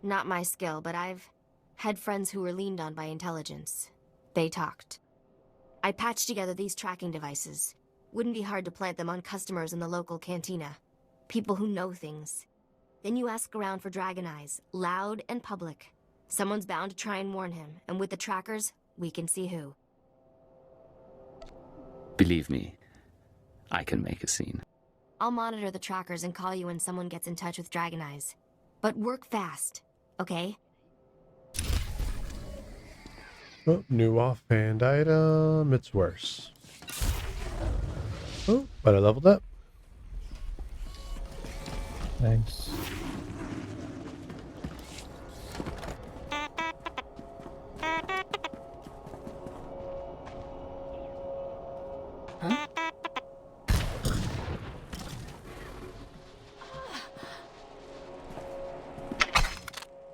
Not my skill, but I've had friends who were leaned on by intelligence. They talked. I patched together these tracking devices. Wouldn't be hard to plant them on customers in the local cantina. People who know things. Then you ask around for Dragon Eyes, loud and public. Someone's bound to try and warn him, and with the trackers, we can see who. Believe me, I can make a scene. I'll monitor the trackers and call you when someone gets in touch with Dragon Eyes. But work fast, okay? Oh, new offhand item. It's worse. Oh, but I leveled up. Thanks. Huh?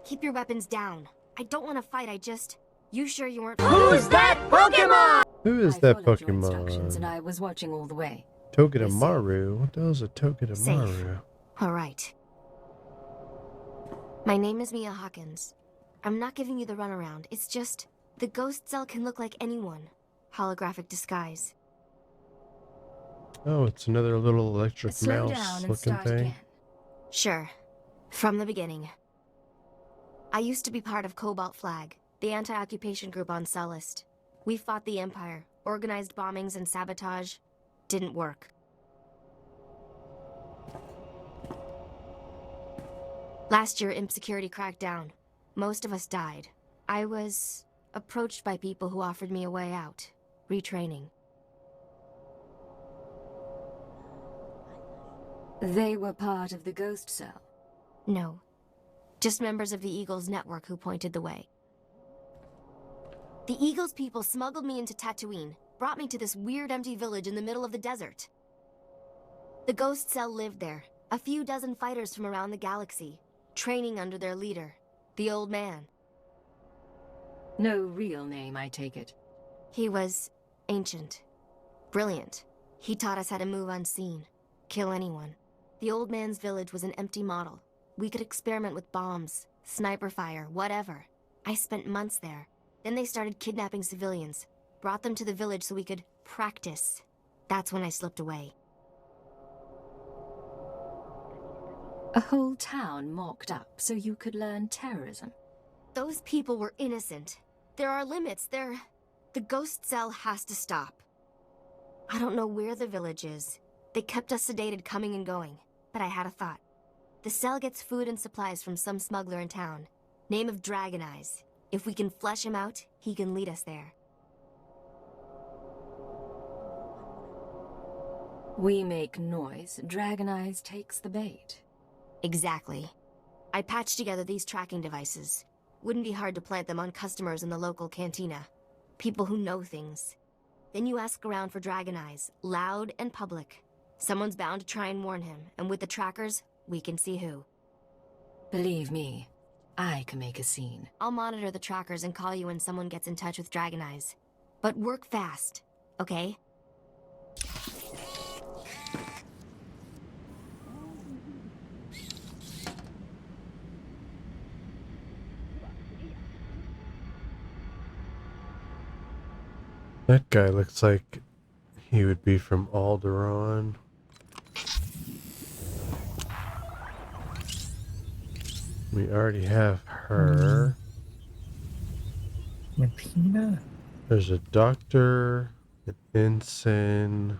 Keep your weapons down. I don't want to fight, You sure you weren't— Who's that Pokemon? Who is that Pokemon? And I was watching all the way. Togedemaru? What the hell is a Togedemaru? Alright. My name is Mia Hawkins. I'm not giving you the runaround. It's just, the Ghost Cell can look like anyone. Holographic disguise. Oh, it's another little electric Slow down mouse and looking start thing. again. Sure. From the beginning. I used to be part of Cobalt Flag, the anti-occupation group on Sullust. We fought the Empire, organized bombings and sabotage. Didn't work. Last year, Imp Security cracked down. Most of us died. I was approached by people who offered me a way out. Retraining. They were part of the Ghost Cell? No. Just members of the Eagles network who pointed the way. The Eagles people smuggled me into Tatooine, brought me to this weird empty village in the middle of the desert. The Ghost Cell lived there, a few dozen fighters from around the galaxy, training under their leader, the Old Man. No real name, I take it. He was ancient. Brilliant. He taught us how to move unseen, kill anyone. The Old Man's village was an empty model. We could experiment with bombs, sniper fire, whatever. I spent months there. Then they started kidnapping civilians, brought them to the village so we could practice. That's when I slipped away. A whole town mocked up so you could learn terrorism? Those people were innocent. There are limits. The Ghost Cell has to stop. I don't know where the village is. They kept us sedated coming and going, but I had a thought. The cell gets food and supplies from some smuggler in town. Name of Dragon Eyes. If we can flesh him out, he can lead us there. We make noise, Dragon Eyes takes the bait. Exactly. I patched together these tracking devices. Wouldn't be hard to plant them on customers in the local cantina. People who know things. Then you ask around for Dragon Eyes, loud and public. Someone's bound to try and warn him, and with the trackers, we can see who. Believe me, I can make a scene. I'll monitor the trackers and call you when someone gets in touch with Dragon Eyes. But work fast, okay? That guy looks like he would be from Alderaan. We already have her. Martina? There's a doctor, an ensign,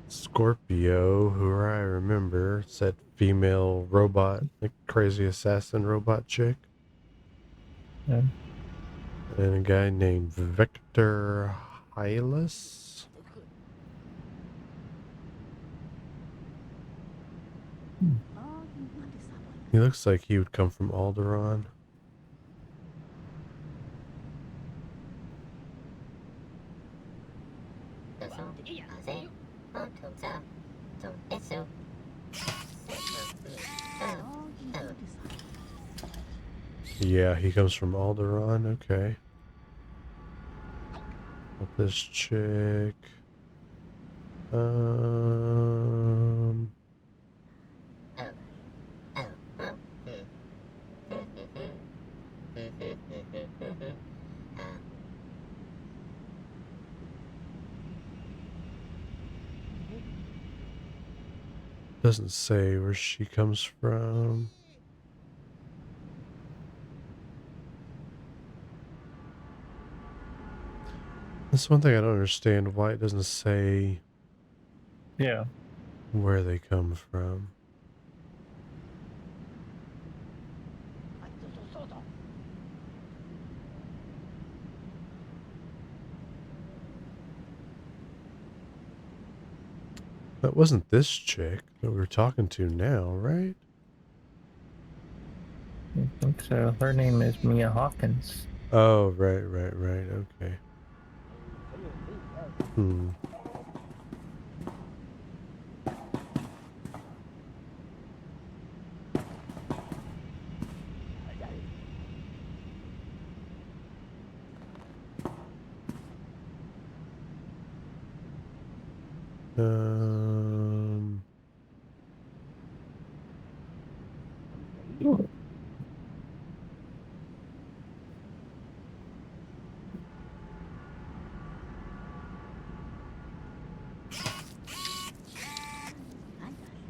Scorpio, who I remember. It's that female robot, like crazy assassin robot chick. Yeah. And a guy named Victor Hylas. He looks like he would come from Alderaan. Yeah, he comes from Alderaan. Okay. With this chick. Doesn't say where she comes from. That's one thing I don't understand, why it doesn't say where they come from. That wasn't this chick that we're talking to now, right? I think so. Her name is Mia Hawkins. Oh, right, okay.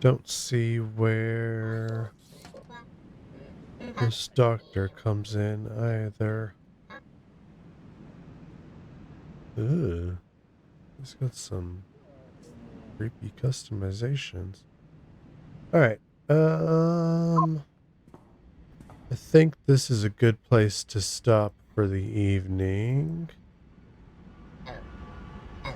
Don't see where this doctor comes in either. Ugh. He's got some creepy customizations. Alright. I think this is a good place to stop for the evening.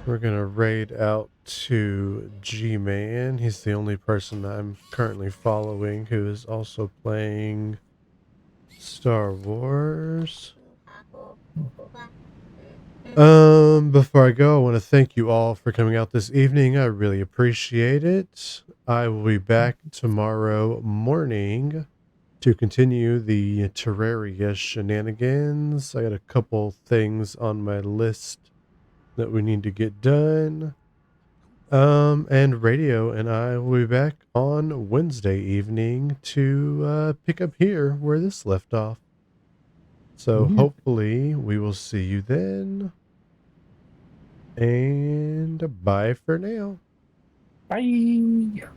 We're gonna raid out to G-Man. He's the only person I'm currently following who is also playing Star Wars. Before I go, I want to thank you all for coming out this evening. I really appreciate it. I will be back tomorrow morning to continue the Terraria shenanigans. I got a couple things on my list that we need to get done. And Radio and I will be back on Wednesday evening to pick up here where this left off. So hopefully we will see you then. And bye for now. Bye.